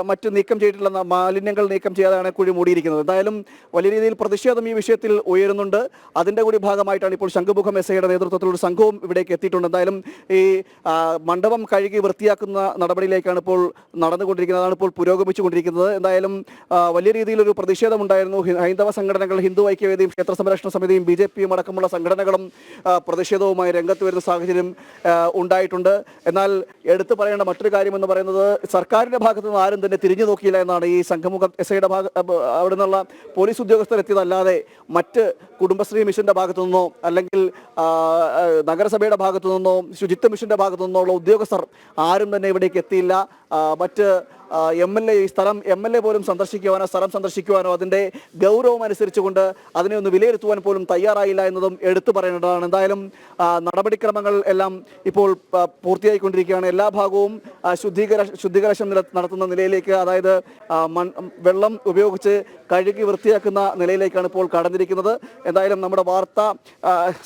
മറ്റ് നീക്കം ചെയ്തിട്ടുള്ള മാലിന്യങ്ങൾ നീക്കം ചെയ്യാതെയാണ് കുഴി മൂടിയിരിക്കുന്നത്. എന്തായാലും വലിയ രീതിയിൽ പ്രതിഷേധം ഈ വിഷയത്തിൽ ഉയരുന്നുണ്ട്. അതിൻ്റെ കൂടി ഭാഗമായിട്ടാണ് ഇപ്പോൾ ശംഖുമുഖം എസ്ഐയുടെ നേതൃത്വത്തിലുള്ള സംഘവും ഇവിടേക്ക് എത്തിയിട്ടുണ്ട്. എന്തായാലും ഈ മണ്ഡപം കഴുകി വൃത്തിയാക്കുന്ന നടപടിയിലേക്കാണ് ഇപ്പോൾ നടന്നുകൊണ്ടിരിക്കുന്നത്, അതാണ് ഇപ്പോൾ പുരോഗമിച്ചുകൊണ്ടിരിക്കുന്നത്. എന്തായാലും വലിയ രീതിയിലൊരു പ്രതിഷേധമുണ്ടായിരുന്നു. ഹൈന്ദവ സംഘടനകൾ, ഹിന്ദു ഐക്യവേദിയും ക്ഷേത്ര സംരക്ഷണ സമിതിയും BJPയും അടക്കമുള്ള സംഘടനകളും പ്രതിഷേധവുമായി രംഗത്ത് വരുന്ന സാഹചര്യം ഉണ്ടായിട്ടുണ്ട്. എന്നാൽ എടുത്തു പറയേണ്ട മറ്റൊരു കാര്യമെന്ന് പറയുന്നത് സർക്കാരിൻ്റെ ഭാഗത്തു നിന്ന് ആരും തന്നെ തിരിഞ്ഞു നോക്കിയില്ല എന്നാണ്. ഈ ശംഖുമുഖം എസ്ഐയുടെ അവിടെ നിന്നുള്ള പോലീസ് ഉദ്യോഗസ്ഥർ എത്തിയതല്ലാതെ മറ്റ് കുടുംബശ്രീ മിഷന്റെ ഭാഗത്തു നിന്നോ അല്ലെങ്കിൽ നഗരസഭയുടെ ഭാഗത്തു നിന്നോ ശുചിത്വ മിഷന്റെ ഭാഗത്തു നിന്നോ ഉള്ള ഉദ്യോഗസ്ഥർ ആരും തന്നെ ഇവിടേക്ക് എത്തിയില്ല. മറ്റ് MLA പോലും സന്ദർശിക്കുവാനോ സ്ഥലം സന്ദർശിക്കുവാനോ അതിൻ്റെ ഗൗരവം അനുസരിച്ചുകൊണ്ട് അതിനെ ഒന്ന് വിലയിരുത്തുവാൻ പോലും തയ്യാറായില്ല എന്നതും എടുത്തു പറയേണ്ടതാണ്. എന്തായാലും നടപടിക്രമങ്ങൾ എല്ലാം ഇപ്പോൾ പൂർത്തിയായിക്കൊണ്ടിരിക്കുകയാണ്. എല്ലാ ഭാഗവും ശുദ്ധീകരണം നടത്തുന്ന നിലയിലേക്ക്, അതായത് വെള്ളം ഉപയോഗിച്ച് കഴുകി വൃത്തിയാക്കുന്ന നിലയിലേക്കാണ് ഇപ്പോൾ കടന്നിരിക്കുന്നത്. എന്തായാലും നമ്മുടെ വാർത്ത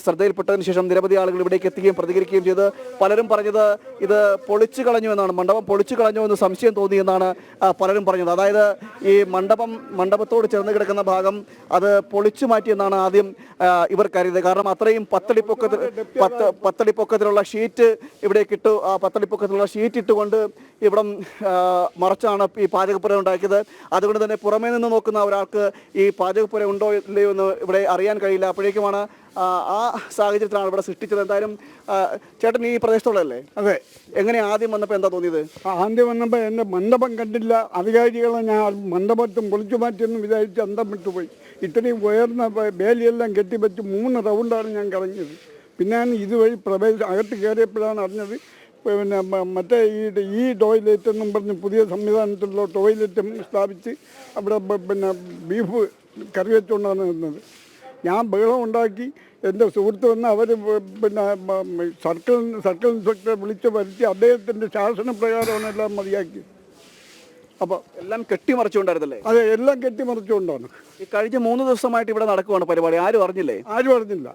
ശ്രദ്ധയിൽപ്പെട്ടതിന് ശേഷം നിരവധി ആളുകൾ ഇവിടേക്ക് എത്തുകയും പ്രതികരിക്കുകയും ചെയ്ത് പലരും പറഞ്ഞത് ഇത് പൊളിച്ചു കളഞ്ഞു എന്നാണ്, മണ്ഡപം പൊളിച്ചു കളഞ്ഞു എന്ന് സംശയം തോന്നിയെന്നാണ് പലരും പറഞ്ഞത്. അതായത് ഈ മണ്ഡപത്തോട് ചേർന്ന് കിടക്കുന്ന ഭാഗം അത് പൊളിച്ചു മാറ്റിയെന്നാണ് ആദ്യം ഇവർ കരുതിയത്. കാരണം അത്രയും പത്തടിപ്പൊക്കത്തിലുള്ള ഷീറ്റ് ഇവിടേക്ക് ഇട്ടു. ആ പത്തടിപ്പൊക്കത്തിലുള്ള ഷീറ്റ് ഇട്ടുകൊണ്ട് ഇവിടം മറച്ചാണ് ഈ പാചകപ്പുര ഉണ്ടാക്കിയത്. അതുകൊണ്ട് തന്നെ പുറമേ നിന്ന് നോക്കുന്ന ഒരാൾക്ക് ഈ പാചകപ്പുര ഉണ്ടോ ഇല്ലയോ എന്ന് ഇവിടെ അറിയാൻ കഴിയില്ല. അപ്പോഴേക്കുമാണ് ആ സാഹചര്യത്തിലാണ് ഇവിടെ സൃഷ്ടിച്ചത്. എന്തായാലും ചേട്ടൻ ഈ പ്രദേശത്തുള്ളതല്ലേ? അതെ. എങ്ങനെ ആദ്യം വന്നപ്പോൾ എന്താ തോന്നിയത്? ആദ്യം വന്നപ്പോൾ എൻ്റെ മണ്ഡപം കണ്ടില്ല, അധികാരികളെ ഞാൻ മണ്ഡപത്തും പൊളിച്ചു മാറ്റിയെന്ന് വിചാരിച്ച് അന്തം വിട്ടുപോയി. ഇത്രയും ഉയർന്ന വേലിയെല്ലാം കെട്ടിവെച്ച് 3 റൗണ്ടാണ് ഞാൻ കളഞ്ഞത്. പിന്നെ ഇതുവഴി അകത്ത് കയറിയപ്പോഴാണ് അറിഞ്ഞത് പിന്നെ മറ്റേ ഈ ടോയ്ലറ്റ് എന്നും പറഞ്ഞ് പുതിയ സംവിധാനത്തിലുള്ള ടോയ്ലറ്റും സ്ഥാപിച്ച് അവിടെ പിന്നെ ബീഫ് കറി വെച്ചുകൊണ്ടാണ് നിന്നത്. ഞാൻ ബഹളം ഉണ്ടാക്കി. എൻ്റെ സുഹൃത്ത് വന്ന് അവർ പിന്നെ സർക്കിൾ ഇൻസ്പെക്ടറെ വിളിച്ച് വരുത്തി അദ്ദേഹത്തിൻ്റെ ശാസനപ്രകാരമാണ് എല്ലാം മതിയാക്കി. അപ്പോൾ എല്ലാം കെട്ടിമറിച്ചുകൊണ്ടായിരുന്നല്ലേ? അതെ, എല്ലാം കെട്ടിമറിച്ചുകൊണ്ടാണ്. ഈ കഴിഞ്ഞ 3 ദിവസമായിട്ട് ഇവിടെ നടക്കുവാണ് പരിപാടി. ആരും അറിഞ്ഞില്ലേ? ആരും അറിഞ്ഞില്ല.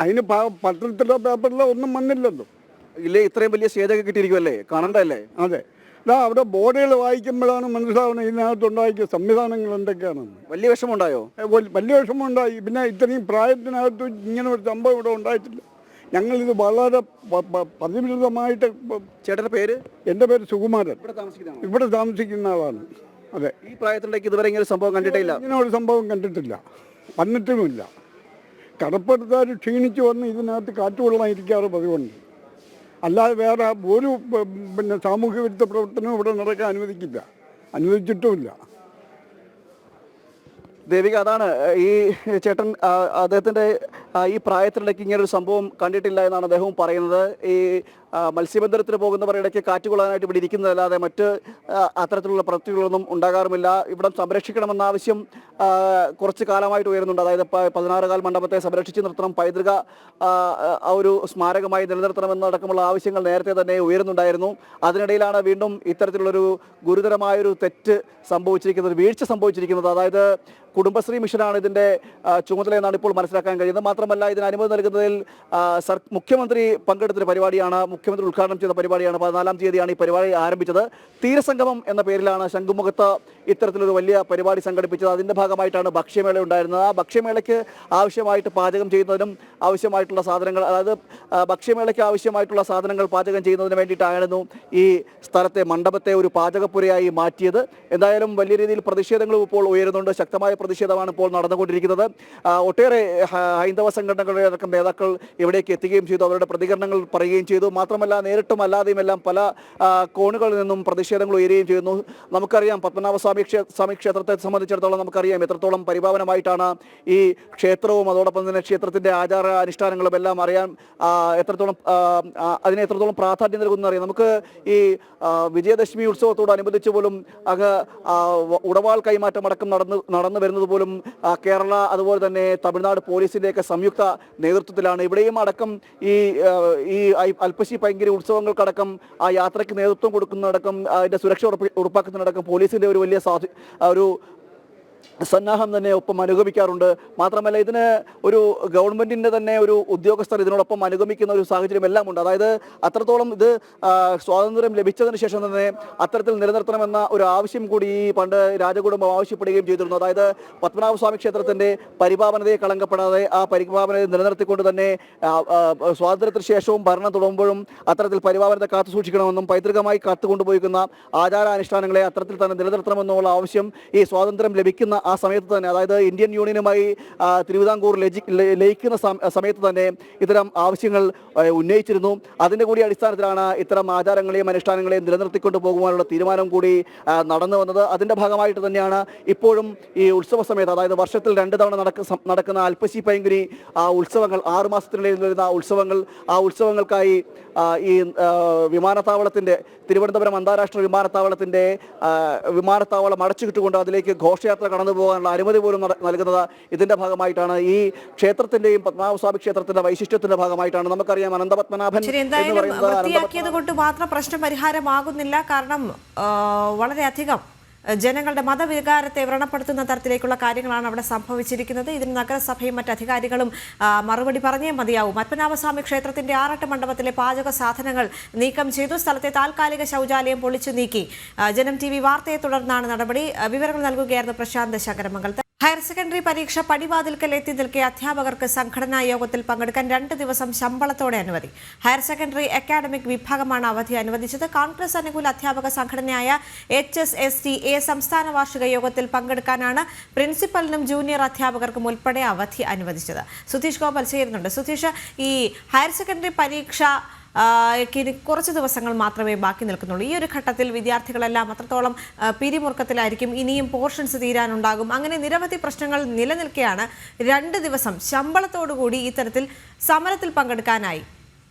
അതിന് പത്രത്തിലോ പേപ്പറിലോ ഒന്നും വന്നില്ലല്ലോ. ഇല്ലേ, ഇത്രയും വലിയ സ്റ്റേജൊക്കെ കിട്ടിയിരിക്കുമല്ലേ, കാണണ്ടല്ലേ? അതെ, അവിടെ ബോർഡുകൾ വായിക്കുമ്പോഴാണ് മനസ്സിലാവുന്നത് ഇതിനകത്തുണ്ടാക്കിയ സംവിധാനങ്ങൾ എന്തൊക്കെയാണെന്ന്. വലിയ വിഷമമുണ്ടായോ? വലിയ വിഷമമുണ്ടായി. പിന്നെ ഇത്രയും പ്രായത്തിനകത്ത് ഇങ്ങനെ ഒരു സംഭവം ഇവിടെ ഉണ്ടായിട്ടില്ല. ഞങ്ങളിത് വളരെ പരിമിതമായിട്ട്. ചേട്ടൻ്റെ പേര്? എൻ്റെ പേര് സുകുമാരൻ. ഇവിടെ താമസിക്കുന്ന ആളാണ്. അതെ. ഈ പ്രായത്തിലേക്ക് ഇതുവരെ ഇങ്ങനെ സംഭവം കണ്ടിട്ടില്ല? ഇങ്ങനെ ഒരു സംഭവം കണ്ടിട്ടില്ല, വന്നിട്ടുമില്ല. കടപ്പെടുത്താർ ക്ഷീണിച്ച് വന്ന് ഇതിനകത്ത് കാറ്റുകൊള്ളാൻ ഇരിക്കാറ് പതിവുണ്ട്. അല്ലാതെ വേറെ ഒരു പിന്നെ സാമൂഹ്യ വിരുദ്ധ പ്രവർത്തനവും ഇവിടെ നടക്കാൻ അനുവദിച്ചിട്ടുമില്ല. ദേവിക, അതാണ് ഈ ചേട്ടൻ അദ്ദേഹത്തിൻ്റെ ഈ പ്രായത്തിലേക്ക് ഇങ്ങനെ ഒരു സംഭവം കണ്ടിട്ടില്ല എന്നാണ് അദ്ദേഹവും പറയുന്നത്. ഈ മത്സ്യബന്ധനത്തിന് പോകുന്നവർ ഇടയ്ക്ക് കാറ്റുകൊള്ളാനായിട്ട് ഇവിടെ ഇരിക്കുന്നതല്ലാതെ മറ്റ് അത്തരത്തിലുള്ള പ്രവൃത്തികളൊന്നും ഉണ്ടാകാറുമില്ല. ഇവിടെ സംരക്ഷിക്കണമെന്ന ആവശ്യം കുറച്ച് കാലമായിട്ട് ഉയരുന്നുണ്ട്. അതായത് 16 മണ്ഡപത്തെ സംരക്ഷിച്ച് നിർത്തണം, പൈതൃക ഒരു സ്മാരകമായി നിലനിർത്തണമെന്നടക്കമുള്ള ആവശ്യങ്ങൾ നേരത്തെ തന്നെ ഉയരുന്നുണ്ടായിരുന്നു. അതിനിടയിലാണ് വീണ്ടും ഇത്തരത്തിലുള്ളൊരു ഗുരുതരമായൊരു തെറ്റ് സംഭവിച്ചിരിക്കുന്നത്, വീഴ്ച സംഭവിച്ചിരിക്കുന്നത്. അതായത് കുടുംബശ്രീ മിഷനാണ് ഇതിൻ്റെ ചുമതല എന്നാണ് ഇപ്പോൾ മനസ്സിലാക്കാൻ കഴിയുന്നത്. മാത്രമല്ല, ഇതിന് അനുമതി നൽകുന്നതിൽ മുഖ്യമന്ത്രി പങ്കെടുത്തൊരു പരിപാടിയാണ്, മുഖ്യമന്ത്രി ഉദ്ഘാടനം ചെയ്ത പരിപാടിയാണ്. 14-ാം തീയതിയാണ് ഈ പരിപാടി ആരംഭിച്ചത്. തീരസംഗമം എന്ന പേരിലാണ് ശംഖുമുഖത്ത് ഇത്തരത്തിലൊരു വലിയ പരിപാടി സംഘടിപ്പിച്ചത്. അതിൻ്റെ ഭാഗമായിട്ടാണ് ഭക്ഷ്യമേള ഉണ്ടായിരുന്നത്. ആ ഭക്ഷ്യമേളയ്ക്ക് ആവശ്യമായിട്ട് പാചകം ചെയ്യുന്നതിനും ആവശ്യമായിട്ടുള്ള സാധനങ്ങൾ, അതായത് ഭക്ഷ്യമേളയ്ക്ക് ആവശ്യമായിട്ടുള്ള സാധനങ്ങൾ പാചകം ചെയ്യുന്നതിന് വേണ്ടിയിട്ടായിരുന്നു ഈ സ്ഥലത്തെ മണ്ഡപത്തെ ഒരു പാചകപ്പുരയായി മാറ്റിയത്. എന്തായാലും വലിയ രീതിയിൽ പ്രതിഷേധങ്ങളും ഇപ്പോൾ ഉയരുന്നുണ്ട്. ശക്തമായ പ്രതിഷേധമാണ് ഇപ്പോൾ നടന്നുകൊണ്ടിരിക്കുന്നത്. ഒട്ടേറെ ഹൈന്ദവ സംഘടനകളുടെ അടക്കം നേതാക്കൾ ഇവിടേക്ക് എത്തുകയും ചെയ്തു, അവരുടെ പ്രതികരണങ്ങൾ പറയുകയും ചെയ്തു. മാത്രമല്ല, നേരിട്ടും അല്ലാതെയും എല്ലാം പല കോണുകളിൽ നിന്നും പ്രതിഷേധങ്ങൾ ഉയരുകയും ചെയ്യുന്നു. നമുക്കറിയാം, പത്മനാഭസ്വാമി ക്ഷേത്രത്തെ സംബന്ധിച്ചിടത്തോളം നമുക്കറിയാം എത്രത്തോളം പരിപാവനമായിട്ടാണ് ഈ ക്ഷേത്രവും അതോടൊപ്പം തന്നെ ക്ഷേത്രത്തിൻ്റെ ആചാര അനുഷ്ഠാനങ്ങളും എല്ലാം അറിയാൻ അതിനെ എത്രത്തോളം പ്രാധാന്യം നൽകുന്ന അറിയാം. നമുക്ക് ഈ വിജയദശമി ഉത്സവത്തോടനുബന്ധിച്ച് പോലും അങ്ങ് ഉടവാൾ കൈമാറ്റം അടക്കം നടന്നു വരുന്ന വരുന്നത് പോലും കേരള അതുപോലെ തന്നെ തമിഴ്നാട് പോലീസിൻ്റെയൊക്കെ സംയുക്ത നേതൃത്വത്തിലാണ്. ഇവിടെയും അടക്കം ഈ അൽപ്പശി പൈങ്കിരി ഉത്സവങ്ങൾക്കടക്കം ആ യാത്രയ്ക്ക് നേതൃത്വം കൊടുക്കുന്നതടക്കം അതിൻ്റെ സുരക്ഷ ഉറപ്പാക്കുന്നതടക്കം പോലീസിൻ്റെ ഒരു വലിയ ഒരു സന്നാഹം തന്നെ ഒപ്പം അനുഗമിക്കാറുണ്ട്. മാത്രമല്ല ഇതിന് ഒരു ഗവൺമെന്റിന്റെ തന്നെ ഒരു ഉദ്യോഗസ്ഥർ ഇതിനോടൊപ്പം അനുഗമിക്കുന്ന ഒരു സാഹചര്യം എല്ലാം ഉണ്ട്. അതായത് അത്രത്തോളം ഇത് സ്വാതന്ത്ര്യം ലഭിച്ചതിന് ശേഷം തന്നെ അത്തരത്തിൽ നിലനിർത്തണമെന്ന ഒരു ആവശ്യം കൂടി ഈ പണ്ട് രാജകുടുംബം ആവശ്യപ്പെടുകയും ചെയ്തിരുന്നു. അതായത് പത്മനാഭസ്വാമി ക്ഷേത്രത്തിന്റെ പരിപാവനതയെ കളങ്കപ്പെടാതെ ആ പരിപാവനതയെ നിലനിർത്തിക്കൊണ്ട് തന്നെ സ്വാതന്ത്ര്യത്തിന് ശേഷവും ഭരണം തുടങ്ങുമ്പോഴും അത്തരത്തിൽ പരിപാവനത കാത്തു സൂക്ഷിക്കണമെന്നും പൈതൃകമായി കാത്തുകൊണ്ടുപോയിരിക്കുന്ന ആചാരാനുഷ്ഠാനങ്ങളെ അത്തരത്തിൽ തന്നെ നിലനിർത്തണമെന്നുള്ള ആവശ്യം ഈ സ്വാതന്ത്ര്യം ലഭിക്കുന്ന ആ സമയത്ത് തന്നെ, അതായത് ഇന്ത്യൻ യൂണിയനുമായി തിരുവിതാംകൂർ ലയിക്കുന്ന സമയത്ത് തന്നെ ഇത്തരം ആവശ്യങ്ങൾ ഉന്നയിച്ചിരുന്നു. അതിൻ്റെ കൂടി അടിസ്ഥാനത്തിലാണ് ഇത്തരം ആചാരങ്ങളെയും അനുഷ്ഠാനങ്ങളെയും നിലനിർത്തിക്കൊണ്ട് പോകുവാനുള്ള തീരുമാനം കൂടി നടന്നു വന്നത്. അതിൻ്റെ ഭാഗമായിട്ട് തന്നെയാണ് ഇപ്പോഴും ഈ ഉത്സവ സമയത്ത്, അതായത് വർഷത്തിൽ 2 തവണ നടക്കുന്ന അൽപ്പശി പൈങ്കുരി ഉത്സവങ്ങൾ, 6 മാസത്തിനിടയിൽ വരുന്ന ആ ഉത്സവങ്ങൾക്കായി ഈ വിമാനത്താവളത്തിൻ്റെ, തിരുവനന്തപുരം അന്താരാഷ്ട്ര വിമാനത്താവളം അടച്ചുകിട്ടുകൊണ്ട് അതിലേക്ക് ഘോഷയാത്ര കടന്നു പോകാനുള്ള അനുമതി പോലും നൽകുന്നത് ഇതിന്റെ ഭാഗമായിട്ടാണ്. ഈ ക്ഷേത്രത്തിന്റെയും പത്മനാഭസ്വാമി ക്ഷേത്രത്തിന്റെ വൈശിഷ്ട്യത്തിന്റെ ഭാഗമായിട്ടാണ്. നമുക്കറിയാം അനന്തപത്മനാഭൻ വൃത്തിയാക്കിയത് കൊണ്ട് മാത്രം പ്രശ്നം പരിഹാരമാകുന്നില്ല. കാരണം വളരെയധികം ജനങ്ങളുടെ മതവികാരത്തെ വ്രണപ്പെടുത്തുന്ന തരത്തിലേക്കുള്ള കാര്യങ്ങളാണ് അവിടെ സംഭവിച്ചിരിക്കുന്നത്. ഇതിന് നഗരസഭയും മറ്റധികാരികളും മറുപടി പറഞ്ഞേ മതിയാവും. പത്മനാഭസ്വാമി ക്ഷേത്രത്തിന്റെ ആറാട്ട് മണ്ഡപത്തിലെ പാചക സാധനങ്ങൾ നീക്കം ചെയ്തു. സ്ഥലത്തെ താൽക്കാലിക ശൗചാലയം പൊളിച്ചു നീക്കി. ജനം TV വാർത്തയെ തുടർന്നാണ് നടപടി. വിവരങ്ങൾ നൽകുകയായിരുന്നു പ്രശാന്ത് ശങ്കരമംഗലത്ത്. ഹയർ സെക്കൻഡറി പരീക്ഷ പടിവാതിൽക്കൽ എത്തി നിൽക്കിയ അധ്യാപകർക്ക് സംഘടനാ യോഗത്തിൽ പങ്കെടുക്കാൻ 2 ദിവസം ശമ്പളത്തോടെ അനുമതി. ഹയർ സെക്കൻഡറി അക്കാഡമിക് വിഭാഗമാണ് അവധി അനുവദിച്ചത്. കോൺഗ്രസ് അനുകൂല അധ്യാപക സംഘടനയായ HSSTA സംസ്ഥാന വാർഷിക യോഗത്തിൽ പങ്കെടുക്കാനാണ് പ്രിൻസിപ്പലിനും ജൂനിയർ അധ്യാപകർക്കും ഉൾപ്പെടെ അവധി അനുവദിച്ചത്. സുധീഷ് ഗോപാൽ ചേരുന്നുണ്ട്. സുധീഷ്, ഈ ഹയർ സെക്കൻഡറി പരീക്ഷ കുറച്ച് ദിവസങ്ങൾ മാത്രമേ ബാക്കി നിൽക്കുന്നുള്ളൂ. ഈ ഒരു ഘട്ടത്തിൽ വിദ്യാർത്ഥികളെല്ലാം അത്രത്തോളം പിരിമുറുക്കത്തിലായിരിക്കും. ഇനിയും പോർഷൻസ് തീരാനുണ്ടാകും. അങ്ങനെ നിരവധി പ്രശ്നങ്ങൾ നിലനിൽക്കെയാണ് 2 ദിവസം ശമ്പളത്തോടുകൂടി ഇത്തരത്തിൽ സമരത്തിൽ പങ്കെടുക്കാനായി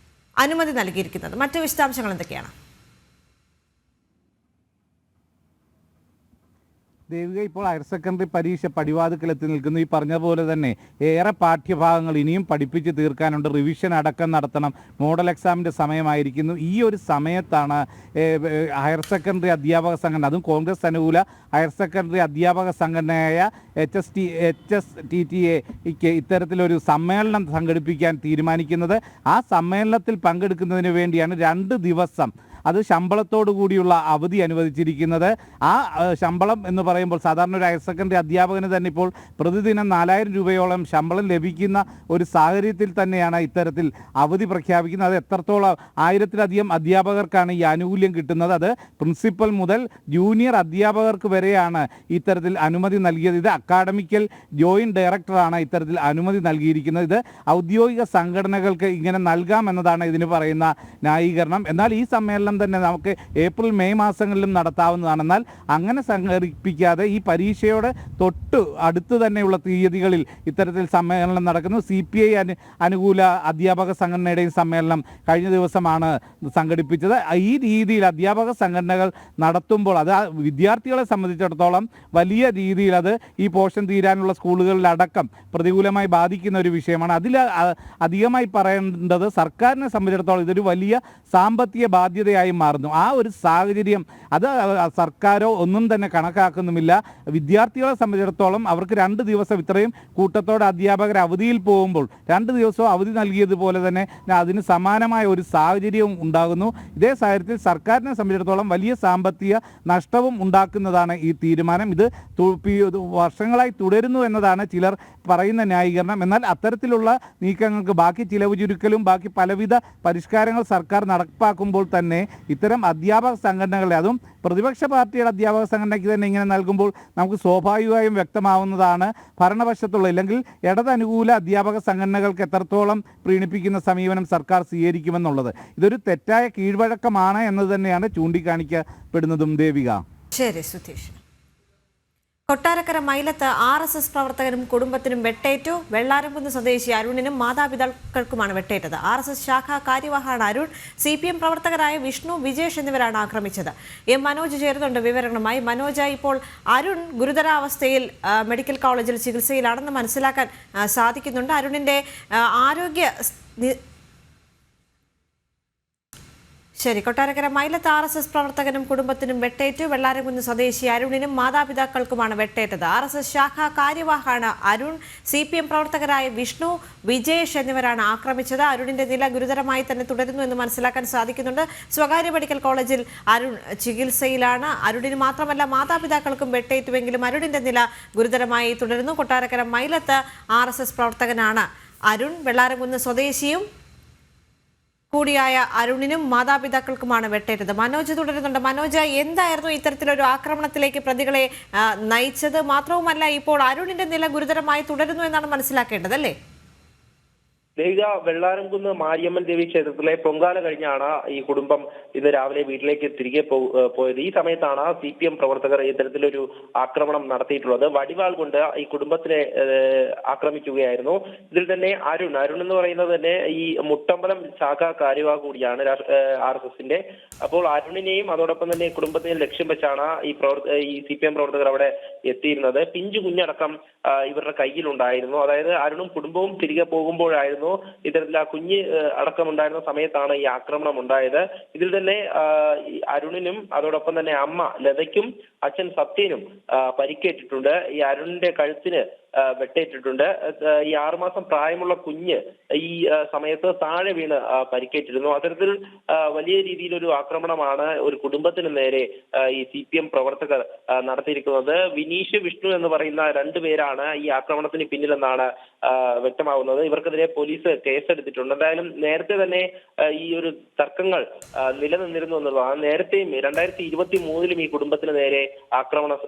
അനുമതി നൽകിയിരിക്കുന്നത്. മറ്റു വിശദാംശങ്ങൾ എന്തൊക്കെയാണ്? ദേവിക, ഇപ്പോൾ ഹയർ സെക്കൻഡറി പരീക്ഷ പടിവാതിക്കലെത്തി നിൽക്കുന്നു. ഈ പറഞ്ഞതുപോലെ തന്നെ ഏറെ പാഠ്യഭാഗങ്ങൾ ഇനിയും പഠിപ്പിച്ച് തീർക്കാനുണ്ട്. റിവിഷൻ അടക്കം നടത്തണം. മോഡൽ എക്സാമിൻ്റെ സമയമായിരിക്കുന്നു. ഈ ഒരു സമയത്താണ് ഹയർ സെക്കൻഡറി അധ്യാപക സംഘടന, അതും കോൺഗ്രസ് അനുകൂല ഹയർ സെക്കൻഡറി അധ്യാപക സംഘടനയായ HSTTA ഇത്തരത്തിലൊരു സമ്മേളനം സംഘടിപ്പിക്കാൻ തീരുമാനിക്കുന്നത്. ആ സമ്മേളനത്തിൽ പങ്കെടുക്കുന്നതിന് വേണ്ടിയാണ് 2 ദിവസം അത് ശമ്പളത്തോടു കൂടിയുള്ള അവധി അനുവദിച്ചിരിക്കുന്നത്. ആ ശമ്പളം എന്ന് പറയുമ്പോൾ സാധാരണ ഒരു ഹയർ സെക്കൻഡറി അധ്യാപകന് തന്നെ ഇപ്പോൾ പ്രതിദിനം 4000 രൂപയോളം ശമ്പളം ലഭിക്കുന്ന ഒരു സാഹചര്യത്തിൽ തന്നെയാണ് ഇത്തരത്തിൽ അവധി പ്രഖ്യാപിക്കുന്നത്. അത് എത്രത്തോളം 1000-ലധികം അധ്യാപകർക്കാണ് ഈ ആനുകൂല്യം കിട്ടുന്നത്. അത് പ്രിൻസിപ്പൽ മുതൽ ജൂനിയർ അധ്യാപകർക്ക് വരെയാണ് ഇത്തരത്തിൽ അനുമതി നൽകിയത്. ഇത് അക്കാഡമിക്കൽ ജോയിൻറ്റ് ഡയറക്ടറാണ് ഇത്തരത്തിൽ അനുമതി നൽകിയിരിക്കുന്നത്. ഇത് ഔദ്യോഗിക സംഘടനകൾക്ക് ഇങ്ങനെ നൽകാമെന്നതാണ് ഇതിന് പറയുന്ന ന്യായീകരണം. എന്നാൽ ഈ സമ്മേളനം തന്നെ നമുക്ക് ഏപ്രിൽ മെയ് മാസങ്ങളിലും നടത്താവുന്നതാണ്. എന്നാൽ അങ്ങനെ സംഘടിപ്പിക്കാതെ ഈ പരീക്ഷയോട് തൊട്ട് അടുത്ത് തന്നെയുള്ള തീയതികളിൽ ഇത്തരത്തിൽ സമ്മേളനം നടക്കുന്നു. CPI അനുകൂല അധ്യാപക സംഘടനയുടെയും സമ്മേളനം കഴിഞ്ഞ ദിവസമാണ് സംഘടിപ്പിച്ചത്. ഈ രീതിയിൽ അധ്യാപക സംഘടനകൾ നടത്തുമ്പോൾ അത് വിദ്യാർത്ഥികളെ സംബന്ധിച്ചിടത്തോളം വലിയ രീതിയിൽ അത് ഈ പോർഷൻ തീരാനുള്ള സ്കൂളുകളിലടക്കം പ്രതികൂലമായി ബാധിക്കുന്ന ഒരു വിഷയമാണ്. അതിൽ അധികമായി പറയേണ്ടത് സർക്കാരിനെ സംബന്ധിച്ചിടത്തോളം ഇതൊരു വലിയ സാമ്പത്തിക ബാധ്യതയായി മാറുന്നു. ആ ഒരു സാഹചര്യം അത് സർക്കാരോ ഒന്നും തന്നെ കണക്കാക്കുന്നുമില്ല. വിദ്യാർത്ഥികളെ സംബന്ധിച്ചിടത്തോളം അവർക്ക് 2 ദിവസം ഇത്രയും കൂട്ടത്തോടെ അധ്യാപകർ അവധിയിൽ പോകുമ്പോൾ 2 ദിവസവും അവധി നൽകിയതുപോലെ തന്നെ അതിന് സമാനമായ ഒരു സാഹചര്യവും ഉണ്ടാകുന്നു. ഇതേ സാഹചര്യത്തിൽ സർക്കാരിനെ സംബന്ധിച്ചിടത്തോളം വലിയ സാമ്പത്തിക നഷ്ടവും ഉണ്ടാക്കുന്നതാണ് ഈ തീരുമാനം. ഇത് വർഷങ്ങളായി തുടരുന്നു എന്നതാണ് ചിലർ പറയുന്ന ന്യായീകരണം. എന്നാൽ അത്തരത്തിലുള്ള നീക്കങ്ങൾക്ക് ബാക്കി ചിലവ് ചുരുക്കലും ബാക്കി പലവിധ പരിഷ്കാരങ്ങൾ സർക്കാർ നടപ്പാക്കുമ്പോൾ തന്നെ ഇത്തരം അധ്യാപക സംഘടനകളെ, അതും പ്രതിപക്ഷ പാർട്ടിയുടെ അധ്യാപക സംഘടനയ്ക്ക് തന്നെ ഇങ്ങനെ നൽകുമ്പോൾ നമുക്ക് സ്വാഭാവികമായും വ്യക്തമാവുന്നതാണ് ഭരണപക്ഷത്തുള്ള അല്ലെങ്കിൽ ഇടതനുകൂല അധ്യാപക സംഘടനകൾക്ക് എത്രത്തോളം പ്രീണിപ്പിക്കുന്ന സമീപനം സർക്കാർ സ്വീകരിക്കുമെന്നുള്ളത്. ഇതൊരു തെറ്റായ കീഴ്വഴക്കമാണ് എന്നത് തന്നെയാണ് ചൂണ്ടിക്കാണിക്കപ്പെടുന്നതും. ദേവിക. ശരി സുധീഷ്. കൊട്ടാരക്കര മൈലത്ത് RSS പ്രവർത്തകനും കുടുംബത്തിനും വെട്ടേറ്റു. വെള്ളാരംകുന്ന് സ്വദേശി അരുണിനും മാതാപിതാക്കൾക്കുമാണ് വെട്ടേറ്റത്. RSS ശാഖ കാര്യവാഹകനാണ് അരുൺ. CPM പ്രവർത്തകരായ വിഷ്ണു, വിജേഷ് എന്നിവരാണ് ആക്രമിച്ചത്. മനോജ് ചേരുന്നുണ്ട് വിവരങ്ങളുമായി. മനോജ്, ഇപ്പോൾ അരുൺ ഗുരുതരാവസ്ഥയിൽ മെഡിക്കൽ കോളേജിൽ ചികിത്സയിലാണെന്ന് മനസ്സിലാക്കാൻ സാധിക്കുന്നുണ്ട്. അരുണിന്റെ ആരോഗ്യ ശരി, കൊട്ടാരക്കര മൈലത്ത് RSS പ്രവർത്തകനും കുടുംബത്തിനും വെട്ടേറ്റു. വെള്ളാരംകുന്ന് സ്വദേശി അരുണിനും മാതാപിതാക്കൾക്കുമാണ് വെട്ടേറ്റത്. RSS ശാഖ കാര്യവാഹകനാണ് അരുൺ. CPM പ്രവർത്തകരായ വിഷ്ണു, വിജേഷ് എന്നിവരാണ് ആക്രമിച്ചത്. അരുണിന്റെ നില ഗുരുതരമായി തന്നെ തുടരുന്നു എന്ന് മനസ്സിലാക്കാൻ സാധിക്കുന്നുണ്ട്. സ്വകാര്യ മെഡിക്കൽ കോളേജിൽ അരുൺ ചികിത്സയിലാണ്. അരുണിന് മാത്രമല്ല മാതാപിതാക്കൾക്കും വെട്ടേറ്റുവെങ്കിലും അരുണിന്റെ നില ഗുരുതരമായി തുടരുന്നു. കൊട്ടാരക്കര മൈലത്ത് RSS പ്രവർത്തകനാണ് അരുൺ. വെള്ളാരംകുന്ന് സ്വദേശിയും കൂടിയായ അരുണിനും മാതാപിതാക്കൾക്കുമാണ് വെട്ടേറ്റത്. മനോജ് തുടരുന്നുണ്ട്. മനോജ്, എന്തായിരുന്നു ഇത്തരത്തിലൊരു ആക്രമണത്തിലേക്ക് പ്രതികളെ നയിച്ചത്? മാത്രവുമല്ല, ഇപ്പോൾ അരുണിന്റെ നില ഗുരുതരമായി തുടരുന്നു എന്നാണ് മനസ്സിലാക്കേണ്ടത്, അല്ലേ? ദേവിക, വെള്ളാരംകുന്ന് മാരിയമ്മൻ ദേവി ക്ഷേത്രത്തിലെ പൊങ്കാല കഴിഞ്ഞാണ് ഈ കുടുംബം ഇന്ന് രാവിലെ വീട്ടിലേക്ക് തിരികെ പോയത്. ഈ സമയത്താണ് CPM പ്രവർത്തകർ ഇത്തരത്തിലൊരു ആക്രമണം നടത്തിയിട്ടുള്ളത്. വടിവാൾ കൊണ്ട് ഈ കുടുംബത്തിനെ ആക്രമിക്കുകയായിരുന്നു. ഇതിൽ തന്നെ അരുൺ എന്ന് പറയുന്നത് തന്നെ ഈ മുട്ടമ്പലം ശാഖ കാര്യവാഹ കൂടിയാണ് RSSന്റെ. അപ്പോൾ അരുണിനെയും അതോടൊപ്പം തന്നെ കുടുംബത്തെയും ലക്ഷ്യം വെച്ചാണ് ഈ CPM പ്രവർത്തകർ അവിടെ എത്തിയിരുന്നത്. പിഞ്ചു കുഞ്ഞടക്കം ഇവരുടെ കയ്യിലുണ്ടായിരുന്നു. അതായത് അരുണും കുടുംബവും തിരികെ പോകുമ്പോഴായിരുന്നു ഇത്തരത്തിൽ ആ കുഞ്ഞ് അടക്കമുണ്ടായിരുന്ന സമയത്താണ് ഈ ആക്രമണം ഉണ്ടായത്. ഇതിൽ തന്നെ അരുണിനും അതോടൊപ്പം തന്നെ അമ്മ ലതയ്ക്കും അച്ഛൻ സത്യനും പരിക്കേറ്റിട്ടുണ്ട്. ഈ അരുണിന്റെ കഴുത്തിന് വെട്ടേറ്റിട്ടുണ്ട്. ഈ 6 മാസം പ്രായമുള്ള കുഞ്ഞ് ഈ സമയത്ത് താഴെ വീണ് പരിക്കേറ്റിരുന്നു. അത്തരത്തിൽ വലിയ രീതിയിലൊരു ആക്രമണമാണ് ഒരു കുടുംബത്തിന് നേരെ ഈ CPM പ്രവർത്തകർ നടത്തിയിരിക്കുന്നത്. വിനീഷ്, വിഷ്ണു എന്ന് പറയുന്ന 2 പേരാണ് ഈ ആക്രമണത്തിന് പിന്നിലെന്നാണ് വ്യക്തമാകുന്നത്. ഇവർക്കെതിരെ പോലീസ് കേസെടുത്തിട്ടുണ്ട്. എന്തായാലും നേരത്തെ തന്നെ ഈ ഒരു തർക്കങ്ങൾ നിലനിന്നിരുന്നു എന്നുള്ളതാണ്. നേരത്തെയും 2023 ഈ കുടുംബത്തിന് നേരെ ആക്രമണം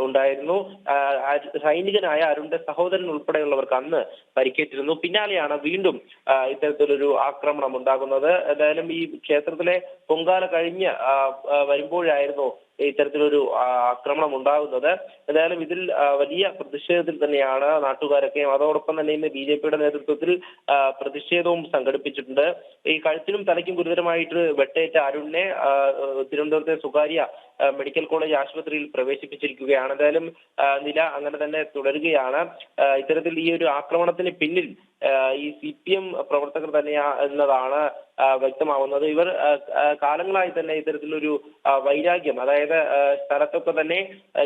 ഉണ്ടായിരുന്നു. സൈനികനായ അരുണിന്റെ സഹോദരൻ ഉൾപ്പെടെയുള്ളവർക്ക് അന്ന് പരിക്കേറ്റിരുന്നു. പിന്നാലെയാണ് വീണ്ടും ഇത്തരത്തിലൊരു ആക്രമണം ഉണ്ടാകുന്നത്. എന്തായാലും ഈ ക്ഷേത്രത്തിലെ പൊങ്കാല കഴിഞ്ഞ് വരുമ്പോഴായിരുന്നു ഇത്തരത്തിലൊരു ആക്രമണം ഉണ്ടാകുന്നത്. എന്തായാലും ഇതിൽ വലിയ പ്രതിഷേധത്തിൽ തന്നെയാണ് നാട്ടുകാരൊക്കെ. അതോടൊപ്പം തന്നെ ഇന്ന് BJPയുടെ നേതൃത്വത്തിൽ പ്രതിഷേധവും സംഘടിപ്പിച്ചിട്ടുണ്ട്. ഈ കഴുത്തിനും തലയ്ക്കും ഗുരുതരമായിട്ട് വെട്ടേറ്റ അരുണിനെ തിരുവനന്തപുരത്തെ സ്വകാര്യ മെഡിക്കൽ കോളേജ് ആശുപത്രിയിൽ പ്രവേശിപ്പിച്ചിരിക്കുകയാണ്. എന്തായാലും നില അങ്ങനെ തന്നെ തുടരുകയാണ്. ഇത്തരത്തിൽ ഈ ഒരു ആക്രമണത്തിന് പിന്നിൽ ഈ CPM പ്രവർത്തകർ തന്നെയാ എന്നതാണ് വ്യക്തമാവുന്നത്. ഇവർ കാലങ്ങളായി തന്നെ ഇത്തരത്തിലൊരു വൈരാഗ്യം, അതായത് സ്ഥലത്തൊക്കെ തന്നെ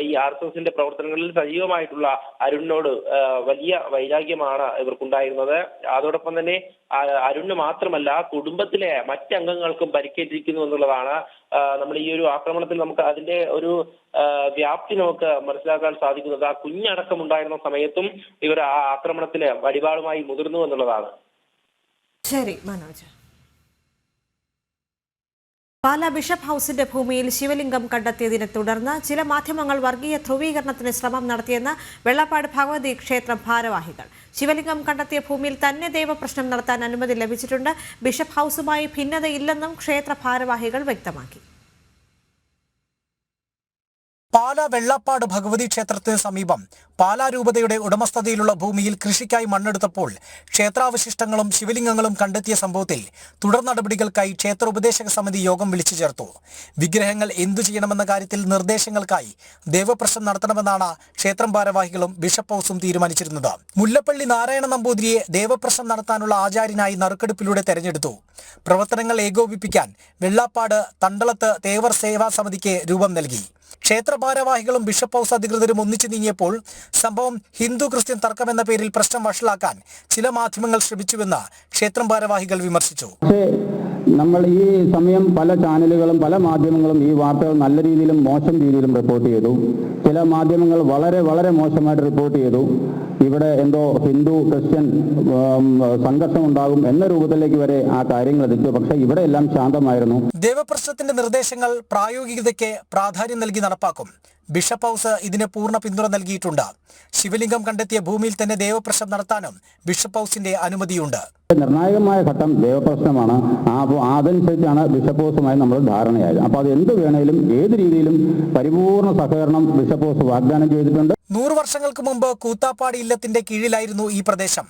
ഈ RSSന്റെ പ്രവർത്തനങ്ങളിൽ സജീവമായിട്ടുള്ള അരുണിനോട് വലിയ വൈരാഗ്യമാണ് ഇവർക്കുണ്ടായിരുന്നത്. അതോടൊപ്പം തന്നെ അരുണിന് മാത്രമല്ല കുടുംബത്തിലെ മറ്റംഗങ്ങൾക്കും പരിക്കേറ്റിരിക്കുന്നു എന്നുള്ളതാണ്. നമ്മൾ ഈ ഒരു ആക്രമണത്തിൽ നമുക്ക് അതിന്റെ ഒരു വ്യാപ്തി നമുക്ക് മനസ്സിലാക്കാൻ സാധിക്കുന്നത്. ആ കുഞ്ഞടക്കം ഉണ്ടായിരുന്ന സമയത്തും ഇവർ ആ ആക്രമണത്തിന് വടിവാളുമായി മുതിർന്നു എന്നുള്ളതാണ്. ശരി മനോജ്. പാലാ ബിഷപ്പ് ഹൗസിന്റെ ഭൂമിയിൽ ശിവലിംഗം കണ്ടെത്തിയതിനെ തുടർന്ന് ചില മാധ്യമങ്ങൾ വർഗീയ ധ്രുവീകരണത്തിന് ശ്രമം നടത്തിയെന്ന് വെള്ളപ്പാട് ഭഗവതി ക്ഷേത്രം ഭാരവാഹികൾ. ശിവലിംഗം കണ്ടെത്തിയ ഭൂമിയിൽ തന്നെ ദൈവപ്രശ്നം നടത്താൻ അനുമതി ലഭിച്ചിട്ടുണ്ട്. ബിഷപ്പ് ഹൗസുമായി ഭിന്നതയില്ലെന്നും ക്ഷേത്ര ഭാരവാഹികൾ വ്യക്തമാക്കി. പാലാ വെള്ളപ്പാട് ഭഗവതി ക്ഷേത്രത്തിന് സമീപം പാലാ രൂപതയുടെ ഉടമസ്ഥതയിലുള്ള ഭൂമിയിൽ കൃഷിക്കായി മണ്ണെടുത്തപ്പോൾ ക്ഷേത്രാവശിഷ്ടങ്ങളും ശിവലിംഗങ്ങളും കണ്ടെത്തിയ സംഭവത്തിൽ തുടർ നടപടികൾക്കായി ക്ഷേത്ര ഉപദേശക സമിതി യോഗം വിളിച്ചു ചേർത്തു. വിഗ്രഹങ്ങൾ എന്തു ചെയ്യണമെന്ന കാര്യത്തിൽ നിർദ്ദേശങ്ങൾക്കായി ദേവപ്രശ്നം നടത്തണമെന്നാണ് ക്ഷേത്രം ഭാരവാഹികളും ബിഷപ്പ് ഹൗസും തീരുമാനിച്ചിരുന്നത്. മുല്ലപ്പള്ളി നാരായണ നമ്പൂതിരിയെ ദേവപ്രശ്നം നടത്താനുള്ള ആചാര്യനായി നറുക്കെടുപ്പിലൂടെ തെരഞ്ഞെടുത്തു. പ്രവർത്തനങ്ങൾ ഏകോപിപ്പിക്കാൻ വെള്ളാപ്പാട് തണ്ടളത്ത് തേവർ സേവാ സമിതിക്ക് രൂപം നൽകി. ക്ഷേത്ര ഭാരവാഹികളും ബിഷപ്പ് ഹൗസ് അധികൃതരും ഒന്നിച്ചു നീങ്ങിയപ്പോൾ സംഭവം ഹിന്ദു ക്രിസ്ത്യൻ തർക്കമെന്ന പേരിൽ പ്രശ്നം വഷളാക്കാൻ ചില മാധ്യമങ്ങൾ ശ്രമിച്ചുവെന്ന് ക്ഷേത്രം ഭാരവാഹികൾ വിമർശിച്ചു. നമ്മൾ ഈ സമയം പല ചാനലുകളും പല മാധ്യമങ്ങളും ഈ വാർത്തകൾ നല്ല രീതിയിലും മോശം രീതിയിലും റിപ്പോർട്ട് ചെയ്തു. ചില മാധ്യമങ്ങൾ വളരെ വളരെ മോശമായിട്ട് റിപ്പോർട്ട് ചെയ്തു. ഇവിടെ എന്തോ ഹിന്ദു ക്രിസ്ത്യൻ സംഘർഷം ഉണ്ടാകും എന്ന രൂപത്തിലേക്ക് വരെ ആ കാര്യങ്ങൾ എത്തിച്ചു. പക്ഷെ ഇവിടെ എല്ലാം ശാന്തമായിരുന്നു. ദേവപ്രശ്നത്തിന്റെ നിർദ്ദേശങ്ങൾ പ്രായോഗികതയ്ക്ക് പ്രാധാന്യം നൽകി നടപ്പാക്കും. ബിഷപ്പ് ഹൗസ് ഇതിന് പൂർണ്ണ പിന്തുണ നൽകിയിട്ടുണ്ട്. ശിവലിംഗം കണ്ടെത്തിയ ഭൂമിയിൽ തന്നെ ദേവപ്രശ്നം നടത്താനും ബിഷപ്പ് ഹൗസിന്റെ അനുമതിയുണ്ട്. നിർണായകമായ ഘട്ടം ദേവപ്രശ്നമാണ്. അപ്പോൾ അതനുസരിച്ചാണ് ബിഷപ്പ് ഹൗസുമായി നമ്മൾ ധാരണയായത്. അപ്പോൾ അത് എന്ത് വേണേലും ഏത് രീതിയിലും പരിപൂർണ സഹകരണം ബിഷപ്പ് ഹൗസ് വാഗ്ദാനം ചെയ്തിട്ടുണ്ട്. 100 വർഷങ്ങൾക്ക് മുമ്പ് കൂത്താപ്പാടി ഇല്ലത്തിന്റെ കീഴിലായിരുന്നു ഈ പ്രദേശം.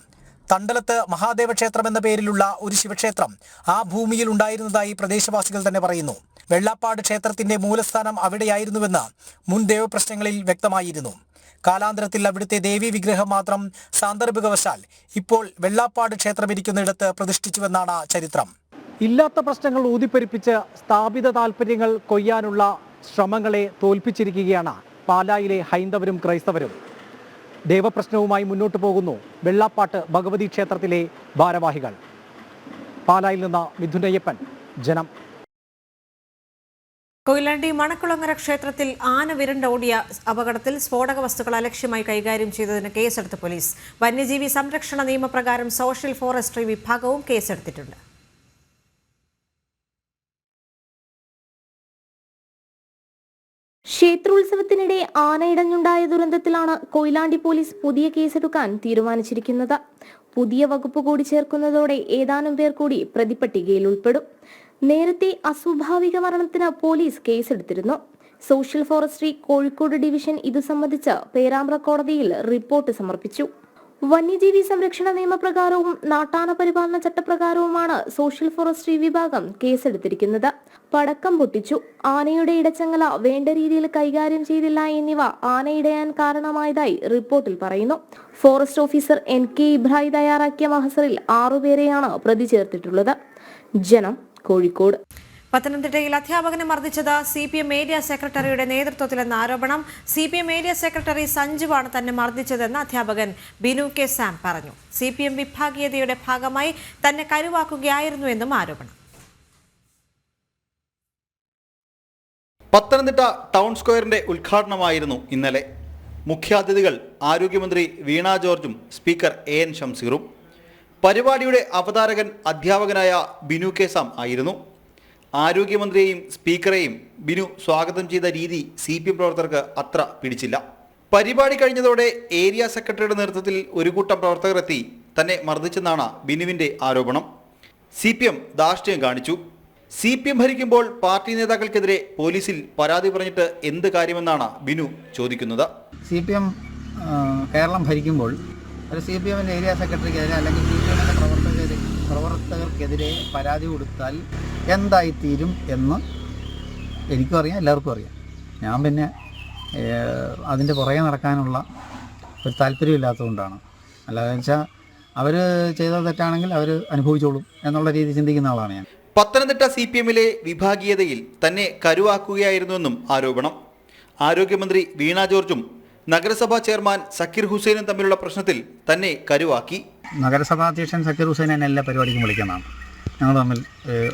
തണ്ടലത്ത് മഹാദേവ ക്ഷേത്രം എന്ന പേരിലുള്ള ഒരു ശിവക്ഷേത്രം ആ ഭൂമിയിൽ ഉണ്ടായിരുന്നതായി പ്രദേശവാസികൾ തന്നെ പറയുന്നു. വെള്ളാപ്പാട് ക്ഷേത്രത്തിന്റെ മൂലസ്ഥാനം അവിടെയായിരുന്നുവെന്ന് മുൻ ദേവപ്രശ്നങ്ങളിൽ വ്യക്തമായിരുന്നു. കാലാന്തരത്തിൽ അവിടുത്തെ ദേവീ വിഗ്രഹം മാത്രം സാന്ദർഭികവശാൽ ഇപ്പോൾ വെള്ളാപ്പാട് ക്ഷേത്രമിരിക്കുന്നിടത്ത് പ്രതിഷ്ഠിച്ചുവെന്നാണ് ചരിത്രം. ഇല്ലാത്ത പ്രശ്നങ്ങൾ ഊതിപ്പെരുപ്പിച്ച് സ്ഥാപിത താൽപ്പര്യങ്ങൾ കൊയ്യാനുള്ള ശ്രമങ്ങളെ തോൽപ്പിച്ചിരിക്കുകയാണ് പാലായിലെ ഹൈന്ദവരും ക്രൈസ്തവരും. ദേവപ്രശ്നവുമായി മുന്നോട്ട് പോകുന്നു വെള്ളാപ്പാട്ട് ഭഗവതി ക്ഷേത്രത്തിലെ ഭാരവാഹികൾ. പാലായിൽ നിന്ന് മിഥുനയ്യപ്പൻ, ജനം. കൊയിലാണ്ടി മണക്കുളങ്ങര ക്ഷേത്രത്തിൽ ആന വിരണ്ടോടിയ അപകടത്തിൽ സ്ഫോടക വസ്തുക്കൾ അലക്ഷ്യമായി കൈകാര്യം ചെയ്തതിന് കേസെടുത്ത പോലീസ്. വന്യജീവി സംരക്ഷണ നിയമപ്രകാരം സോഷ്യൽ ഫോറസ്ട്രി വിഭാഗവും കേസെടുത്തിട്ടുണ്ട്. ക്ഷേത്രോത്സവത്തിനിടെ ആനയിടഞ്ഞുണ്ടായ ദുരന്തത്തിലാണ് കൊയിലാണ്ടി പോലീസ് പുതിയ കേസെടുക്കാൻ തീരുമാനിച്ചിരിക്കുന്നത്. പുതിയ വകുപ്പ് കൂടി ചേർക്കുന്നതോടെ ഏതാനും പേർ കൂടി പ്രതിപട്ടികയിൽ ഉൾപ്പെടും. നേരത്തെ അസ്വാഭാവിക മരണത്തിന് പോലീസ് കേസെടുത്തിരുന്നു. സോഷ്യൽ ഫോറസ്ട്രി കോഴിക്കോട് ഡിവിഷൻ ഇതു സംബന്ധിച്ച് പേരാമ്പ്ര കോടതിയിൽ റിപ്പോർട്ട് സമർപ്പിച്ചു. വന്യജീവി സംരക്ഷണ നിയമപ്രകാരവും നാട്ടാന പരിപാലന ചട്ടപ്രകാരവുമാണ് സോഷ്യൽ ഫോറസ്ട്രി വിഭാഗം കേസെടുത്തിരിക്കുന്നത്. പടക്കം പൊട്ടിച്ചു, ആനയുടെ ഇടച്ചങ്ങല വേണ്ട രീതിയിൽ കൈകാര്യം ചെയ്തില്ല എന്നിവ ആനയിടയാൻ കാരണമായതായി റിപ്പോർട്ടിൽ പറയുന്നു. ഫോറസ്റ്റ് ഓഫീസർ NK ഇബ്രാഹിം തയ്യാറാക്കിയ മഹസറിൽ 6 പേരെയാണ് പ്രതി ചേർത്തിട്ടുള്ളത്. ജനം, കോഴിക്കോട്. പത്തനംതിട്ടയിൽ അധ്യാപകനെ മർദ്ദിച്ചത് CPM ഏരിയ സെക്രട്ടറിയുടെ നേതൃത്വത്തിലെന്ന ആരോപണം. CPM ഏരിയ സെക്രട്ടറി സഞ്ജുവാണ് തന്നെ മർദ്ദിച്ചതെന്ന് അധ്യാപകൻ ബിനു K. സാം പറഞ്ഞു. CPM വിഭാഗീയതയുടെ ഭാഗമായി തന്നെ കരുവാക്കുകയായിരുന്നുവെന്നും ആരോപണം. പത്തനംതിട്ട ടൗൺ സ്ക്വയറിന്റെ ഉദ്ഘാടനമായിരുന്നു ഇന്നലെ. മുഖ്യാതിഥികൾ ആരോഗ്യമന്ത്രി വീണ ജോർജും സ്പീക്കർ AN ഷംസീറും. പരിപാടിയുടെ അവതാരകൻ അധ്യാപകനായ ബിനു K. സാം ആയിരുന്നു. ആരോഗ്യമന്ത്രിയെയും സ്പീക്കറെയും ബിനു സ്വാഗതം ചെയ്ത രീതി CPM പ്രവർത്തകർക്ക് അത്ര പിടിച്ചില്ല. പരിപാടി കഴിഞ്ഞതോടെ ഏരിയ സെക്രട്ടറിയുടെ നേതൃത്വത്തിൽ ഒരു കൂട്ടം പ്രവർത്തകർ എത്തി തന്നെ മർദ്ദിച്ചെന്നാണ് ബിനുവിൻ്റെ ആരോപണം. CPM ധാർഷ്ട്യം കാണിച്ചു. CPM ഭരിക്കുമ്പോൾ പാർട്ടി നേതാക്കൾക്കെതിരെ പോലീസിൽ പരാതി പറഞ്ഞിട്ട് എന്ത് കാര്യമെന്നാണ് ബിനു ചോദിക്കുന്നത്. CPM കേരളം ഭരിക്കുമ്പോൾ ഒരു CPM ഏരിയ സെക്രട്ടറിക്കെതിരെ അല്ലെങ്കിൽ CPM പ്രവർത്തകർക്കെതിരെ പരാതി കൊടുത്താൽ എന്തായിത്തീരും എന്ന് എനിക്കും അറിയാം, എല്ലാവർക്കും അറിയാം. ഞാൻ പിന്നെ അതിൻ്റെ പുറകെ നടക്കാനുള്ള ഒരു താല്പര്യമില്ലാത്തതുകൊണ്ടാണ്. അല്ലാതെ വെച്ചാൽ അവർ ചെയ്ത തെറ്റാണെങ്കിൽ അവർ അനുഭവിച്ചോളും എന്നുള്ള രീതി ചിന്തിക്കുന്ന ആളാണ് ഞാൻ. പത്തനംതിട്ട CPMലെ വിഭാഗീയതയിൽ തന്നെ കരുവാക്കുകയായിരുന്നുവെന്നും ആരോപണം. ആരോഗ്യമന്ത്രി വീണ ജോർജും നഗരസഭാ ചെയർമാൻ സക്കീർ ഹുസൈനും തമ്മിലുള്ള പ്രശ്നത്തിൽ തന്നെ കരുവാക്കി. നഗരസഭാ അധ്യക്ഷൻ സക്കീർ ഹുസൈൻ എന്നെ എല്ലാ പരിപാടിക്കും വിളിക്കുന്നതാണ്. ഞങ്ങൾ തമ്മിൽ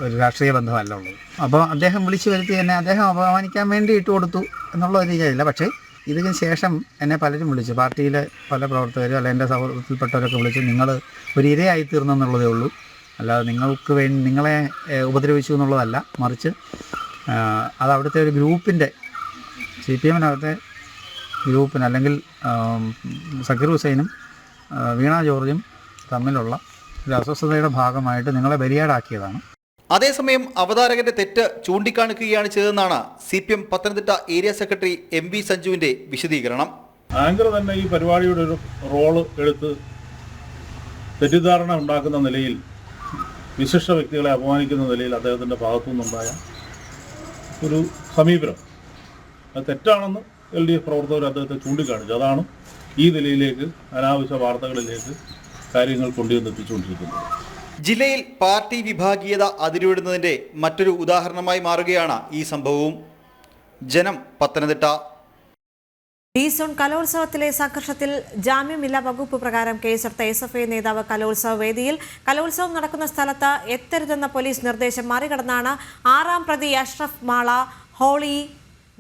ഒരു രാഷ്ട്രീയ ബന്ധമല്ല ഉള്ളത്. അപ്പോൾ അദ്ദേഹം വിളിച്ചു വരുത്തി എന്നെ അദ്ദേഹം അപമാനിക്കാൻ വേണ്ടി ഇട്ടുകൊടുത്തു എന്നുള്ള ഒരു രീതിയില്ല. പക്ഷേ ഇതിന് ശേഷം എന്നെ പലരും വിളിച്ചു, പാർട്ടിയിലെ പല പ്രവർത്തകരും അല്ല എൻ്റെ സൗഹൃദത്തിൽപ്പെട്ടവരൊക്കെ വിളിച്ച് നിങ്ങൾ ഒരു ഇരയായി തീർന്നെന്നുള്ളതേ ഉള്ളൂ, അല്ലാതെ നിങ്ങൾക്ക് വേണ്ടി നിങ്ങളെ ഉപദ്രവിച്ചു എന്നുള്ളതല്ല, മറിച്ച് അത് അവിടുത്തെ ഒരു ഗ്രൂപ്പിൻ്റെ CPMനകത്തെ ഗ്രൂപ്പിന് അല്ലെങ്കിൽ സക്കീർ ഹുസൈനും വീണ ജോർജും തമ്മിലുള്ള ഒരു അസ്വസ്ഥതയുടെ ഭാഗമായിട്ട് നിങ്ങളെ ബലിയാടാക്കിയതാണ്. അതേസമയം അവതാരകന്റെ തെറ്റ് ചൂണ്ടിക്കാണിക്കുകയാണ് ചെയ്തതെന്നാണ് CPM Pathanamthitta area secretary MV സഞ്ജുവിന്റെ വിശദീകരണം. ആങ്കർ തന്നെ ഈ പരിപാടിയുടെ ഒരു റോള് എടുത്ത് തെറ്റിദ്ധാരണ ഉണ്ടാക്കുന്ന നിലയിൽ, വിശിഷ്ട വ്യക്തികളെ അപമാനിക്കുന്ന നിലയിൽ അദ്ദേഹത്തിൻ്റെ ഭാഗത്തു നിന്നുണ്ടായ ഒരു സമീപനം അത് തെറ്റാണെന്ന് LDF പ്രവർത്തകർ അദ്ദേഹത്തെ ചൂണ്ടിക്കാണിച്ചു. അതാണ് ഈ നിലയിലേക്ക് അനാവശ്യ വാർത്തകളിലേക്ക് കാര്യങ്ങൾ കൊണ്ടുവന്നെത്തിച്ചുകൊണ്ടിരിക്കുന്നത്. ജില്ലയിൽ പാർട്ടി വിഭാഗീയത അതിരുവിടുന്നതിന്റെ മറ്റൊരു ഉദാഹരണമായി മാറുകയാണ് ഈ സംഭവവും. ജനം, പത്തനംതിട്ട. ഡി-സോൺ കലോത്സവത്തിലെ സംഘർഷത്തിൽ ജാമ്യമില്ലാ വകുപ്പ് പ്രകാരം കേസെടുത്ത SFI നേതാവ് കലോത്സവ വേദിയിൽ കലോത്സവം നടക്കുന്ന സ്ഥലത്ത് എത്തരുതെന്ന പോലീസ് നിർദ്ദേശം മറികടന്നാണ് 6ാം പ്രതി അഷ്റഫ് മാള ഹോളി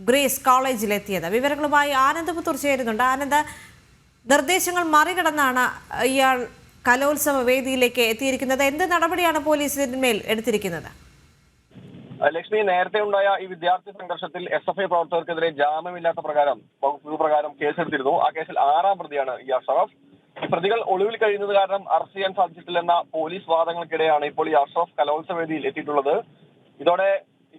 ഗ്രേസ് കോളേജിലെത്തിയത്. വിവരങ്ങളുമായി ആനന്ദ് പുത്തൂർ ചേരുന്നുണ്ട്. ആനന്ദ്, നിർദ്ദേശങ്ങൾ മറികടന്നാണ് ഇയാൾ കലോത്സവ വേദിയിലേക്ക് എത്തിയിരിക്കുന്നത്. എന്ത് നടപടിയാണ് പോലീസ് ഇതിന്മേൽ എടുത്തിരിക്കുന്നത്? ലക്ഷ്മി, നേരത്തെ ഉണ്ടായ ഈ വിദ്യാർത്ഥി സംഘർഷത്തിൽ SFI പ്രവർത്തകർക്കെതിരെ ജാമ്യമില്ലാത്ത വകുപ്പ് പ്രകാരം കേസെടുത്തിരുന്നു. ആ കേസിൽ 6ാം പ്രതിയാണ് ഈ അഷ്റഫ്. ഈ പ്രതികൾ ഒളിവിൽ കഴിയുന്നത് കാരണം അറസ്റ്റ് ചെയ്യാൻ സാധിച്ചിട്ടില്ലെന്ന പോലീസ് വാദങ്ങൾക്കിടെയാണ് ഇപ്പോൾ ഈ അഷ്റഫ് കലോത്സവ വേദിയിൽ എത്തിയിട്ടുള്ളത്. ഇതോടെ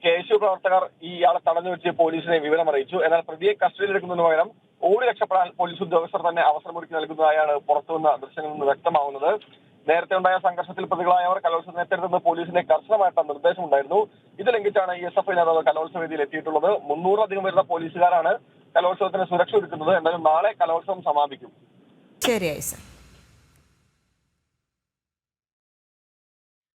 KSU പ്രവർത്തകർ ഇയാളെ തടഞ്ഞു വെച്ച് പോലീസിനെ വിവരം അറിയിച്ചു. എന്നാൽ പ്രതിയെ കസ്റ്റഡിയിലെടുക്കുന്നതിന് പകരം ഓടി രക്ഷപ്പെടാൻ പോലീസ് ഉദ്യോഗസ്ഥർ തന്നെ അവസരമൊരുക്കി നൽകുന്നതായാണ് പുറത്തുവന്ന ദൃശ്യങ്ങളിൽ നിന്ന് വ്യക്തമാവുന്നത്. നേരത്തെ ഉണ്ടായ സംഘർഷത്തിൽ പ്രതികളായവർ കലോത്സവം നേതൃത്വം പോലീസിന്റെ കർശനമായിട്ടുള്ള നിർദ്ദേശമുണ്ടായിരുന്നു. ഇത് ലംഘിച്ചാണ് ഈ SFI നേതാവ് കലോത്സവ വേദിയിൽ എത്തിയിട്ടുള്ളത്. 300-ലധികം വരുന്ന പോലീസുകാരാണ് കലോത്സവത്തിന് സുരക്ഷ ഒരുക്കുന്നത്. എന്തായാലും നാളെ കലോത്സവം സമാപിക്കും. ശരിയായി സർ.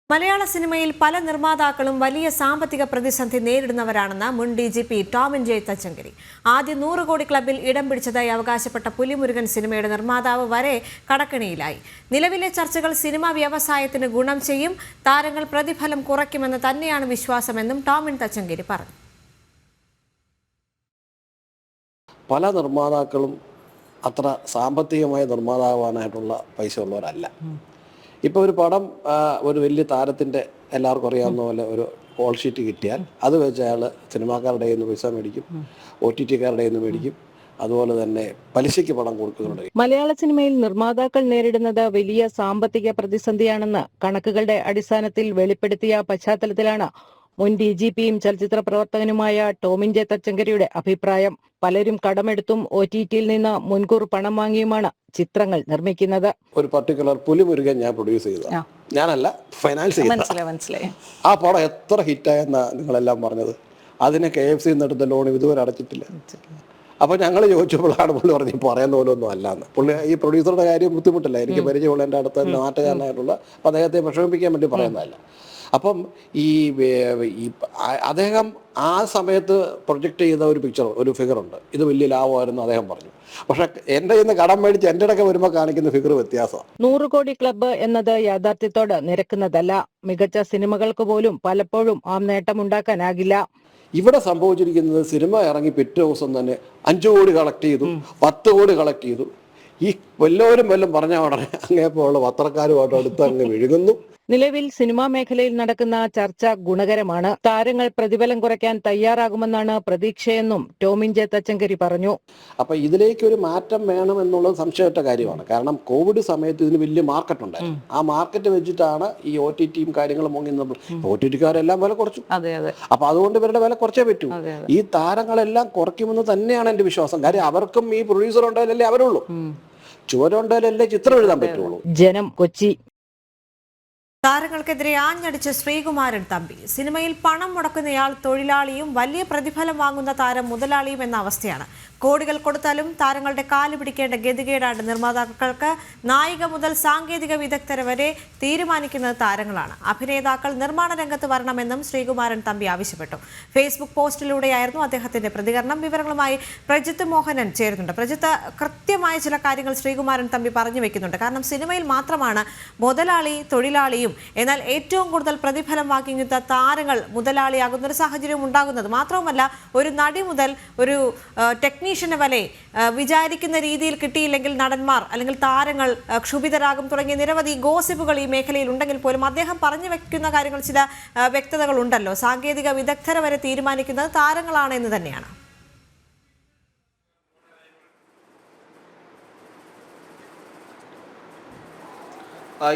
മലയാള സിനിമയിൽ പല നിർമ്മാതാക്കളും വലിയ സാമ്പത്തിക പ്രതിസന്ധി നേരിടുന്നവരാണെന്ന് മുൻ DGP ടോമിൻ ജെ തച്ചങ്കരി. ആദ്യ 100 കോടി ക്ലബിൽ ഇടം പിടിച്ചതായി അവകാശപ്പെട്ട പുലിമുരുകൻ സിനിമയുടെ നിർമ്മാതാവ് വരെ കടക്കെണിയിലായി. നിലവിലെ ചർച്ചകൾ സിനിമാ വ്യവസായത്തിന് ഗുണം ചെയ്യും, താരങ്ങൾ പ്രതിഫലം കുറയ്ക്കുമെന്ന് തന്നെയാണ് വിശ്വാസമെന്നും ടോമിൻ തച്ചങ്കരി പറഞ്ഞു. പല നിർമ്മാതാക്കളും അത്ര സാമ്പത്തികമായ നിർമ്മാതാവാനായിട്ടുള്ള പൈസ ഉള്ളവരല്ല. ഇപ്പോൾ ഒരു പടം ഒരു വലിയ താരത്തിൻ്റെ എല്ലാവർക്കും അറിയാവുന്ന പോലെ ഒരു കോൾ ഷീറ്റ് കിട്ടിയാൽ അത് വെച്ച് അയാൾ സിനിമാക്കാരുടെ കയ്യിൽ നിന്ന് പൈസ മേടിക്കും, OTT-കാരുടെ കയ്യിൽ നിന്ന് മേടിക്കും, അതുപോലെ തന്നെ പലിശയ്ക്ക് പണം കൊടുക്കുന്നുണ്ട്. മലയാള സിനിമയിൽ നിർമ്മാതാക്കൾ നേരിടുന്നത് വലിയ സാമ്പത്തിക പ്രതിസന്ധിയാണെന്ന് കണക്കുകളുടെ അടിസ്ഥാനത്തിൽ വെളിപ്പെടുത്തിയ പശ്ചാത്തലത്തിലാണ് മുൻ DGP-യും ചലച്ചിത്ര പ്രവർത്തകനുമായ ടോമിൻ ജെ തച്ചങ്കരിയുടെ അഭിപ്രായം. പലരും കടമെടുത്തും OTT-യിൽ നിന്ന് മുൻകൂർ പണം വാങ്ങിയുമാണ് ചിത്രങ്ങൾ നിർമ്മിക്കുന്നത്. ഒരു പർട്ടിക്കുലർ പുലിമുരുകൻ ഞാൻ പ്രൊഡ്യൂസ് ചെയ്ത, ഞാനല്ല ഫൈനാൻസ് ചെയ്ത. ആ പടം എത്ര ഹിറ്റായെന്നാ നിങ്ങളെല്ലാം പറഞ്ഞത്. അതിന് KFC എടുത്ത ലോൺ ഇതുവരെ അടച്ചിട്ടില്ല. അപ്പോൾ ഞങ്ങൾ ചോദിച്ചപ്പോഴാണ് പുള്ളി പറഞ്ഞ് പറയുന്ന പോലെ ഒന്നും അല്ലാന്ന്. പുള്ളി ഈ പ്രൊഡ്യൂസറുടെ കാര്യം ബുദ്ധിമുട്ടില്ല, എനിക്ക് പരിചയമുള്ള എൻ്റെ അടുത്ത നാട്ടുകാരനായിട്ടുള്ള അദ്ദേഹത്തെ വിഷമിപ്പിക്കാൻ വേണ്ടി പറയുന്നതല്ല. അപ്പം ഈ അദ്ദേഹം ആ സമയത്ത് പ്രൊജക്റ്റ് ചെയ്ത ഒരു പിക്ചർ, ഒരു ഫിഗറുണ്ട്, ഇത് വലിയ ലാഭമായിരുന്നു അദ്ദേഹം പറഞ്ഞു. പക്ഷെ എൻ്റെ ഇന്ന് കടം മേടിച്ച് എൻ്റെ ഇടയ്ക്ക് വരുമ്പോൾ കാണിക്കുന്ന ഫിഗർ വ്യത്യാസമാണ്. 100 കോടി ക്ലബ്ബ് എന്നത് യാഥാർത്ഥ്യത്തോട് നിരക്കുന്നതല്ല. മികച്ച സിനിമകൾക്ക് പോലും പലപ്പോഴും ആ നേട്ടമുണ്ടാക്കാനാകില്ല. ഇവിടെ സംഭവിച്ചിരിക്കുന്നത് സിനിമ ഇറങ്ങി പിറ്റേ ദിവസം തന്നെ 5 കോടി കളക്ട് ചെയ്തു, 10 കോടി കളക്ട് ചെയ്തു. ഈ വല്ലവരും പറഞ്ഞ ഉടനെ അങ്ങേപ്പോലുള്ള പത്രക്കാരുമായിട്ട് അടുത്ത് അങ്ങ് വിഴുകുന്നു. നിലവിൽ സിനിമാ മേഖലയിൽ നടക്കുന്ന ചർച്ച ഗുണകരമാണ്. താരങ്ങൾ പ്രതിഫലം കുറയ്ക്കാൻ തയ്യാറാകുമെന്നാണ് പ്രതീക്ഷയെന്നും ടോമിൻ ജെ തച്ചങ്കരി പറഞ്ഞു. അപ്പൊ ഇതിലേക്ക് ഒരു മാറ്റം വേണം എന്നുള്ളത് സംശയപ്പെട്ട കാര്യമാണ്. കാരണം കോവിഡ് സമയത്ത് ഇതിന് വലിയ മാർക്കറ്റ് ഉണ്ടായിരുന്നു. ആ മാർക്കറ്റ് വെച്ചിട്ടാണ് ഈ OTT-യും കാര്യങ്ങളും മുങ്ങുന്നത്. OTT-കാരെല്ലാം വില കുറച്ചു. അപ്പൊ അതുകൊണ്ട് ഇവരുടെ വില കുറച്ചേ പറ്റൂ. ഈ താരങ്ങളെല്ലാം കുറയ്ക്കുമെന്ന് തന്നെയാണ് എന്റെ വിശ്വാസം. കാര്യം അവർക്കും ഈ പ്രൊഡ്യൂസർ ഉണ്ടായാലല്ലേ അവരുള്ളൂ, ചുവരുണ്ടായാലല്ലേ ചിത്രം എഴുതാൻ പറ്റുള്ളൂ. ജനം, കൊച്ചി. താരങ്ങൾക്കെതിരെ ആഞ്ഞടിച്ച് ശ്രീകുമാരൻ തമ്പി. സിനിമയിൽ പണം മുടക്കുന്നയാൾ തൊഴിലാളിയും വലിയ പ്രതിഫലം വാങ്ങുന്ന താരം മുതലാളിയും എന്ന അവസ്ഥയാണ്. കോടികൾ കൊടുത്താലും താരങ്ങളുടെ കാല് പിടിക്കേണ്ട ഗതികേടാണ് നിർമ്മാതാക്കൾക്ക്. നായിക മുതൽ സാങ്കേതിക വിദഗ്ധരെ വരെ തീരുമാനിക്കുന്നത് താരങ്ങളാണ്. അഭിനേതാക്കൾ നിർമ്മാണ രംഗത്ത് വരണമെന്നും ശ്രീകുമാരൻ തമ്പി ആവശ്യപ്പെട്ടു. ഫേസ്ബുക്ക് പോസ്റ്റിലൂടെയായിരുന്നു അദ്ദേഹത്തിന്റെ പ്രതികരണം. വിവരങ്ങളുമായി പ്രജിത്ത് മോഹനൻ ചേരുന്നുണ്ട്. പ്രജിത്ത്, കൃത്യമായ ചില കാര്യങ്ങൾ ശ്രീകുമാരൻ തമ്പി പറഞ്ഞു വെക്കുന്നുണ്ട്. കാരണം സിനിമയിൽ മാത്രമാണ് മുതലാളി തൊഴിലാളിയും, എന്നാൽ ഏറ്റവും കൂടുതൽ പ്രതിഫലം വാങ്ങിക്കുന്ന താരങ്ങൾ മുതലാളിയാകുന്ന ഒരു സാഹചര്യം ഉണ്ടാകുന്നത്. മാത്രവുമല്ല, ഒരു നടി മുതൽ ഒരു ടെക്നീഷ്യന് വരെ വിചാരിക്കുന്ന രീതിയിൽ കിട്ടിയില്ലെങ്കിൽ നടന്മാർ അല്ലെങ്കിൽ താരങ്ങൾ ക്ഷുഭിതരാകും തുടങ്ങിയ നിരവധി ഗോസിപ്പുകൾ ഈ മേഖലയിൽ ഉണ്ടെങ്കിൽ പോലും അദ്ദേഹം പറഞ്ഞു വെക്കുന്ന കാര്യങ്ങൾ ചില വ്യക്തതകൾ ഉണ്ടല്ലോ. സാങ്കേതിക വിദഗ്ധരെ വരെ തീരുമാനിക്കുന്നത് താരങ്ങളാണ് എന്ന് തന്നെയാണ്.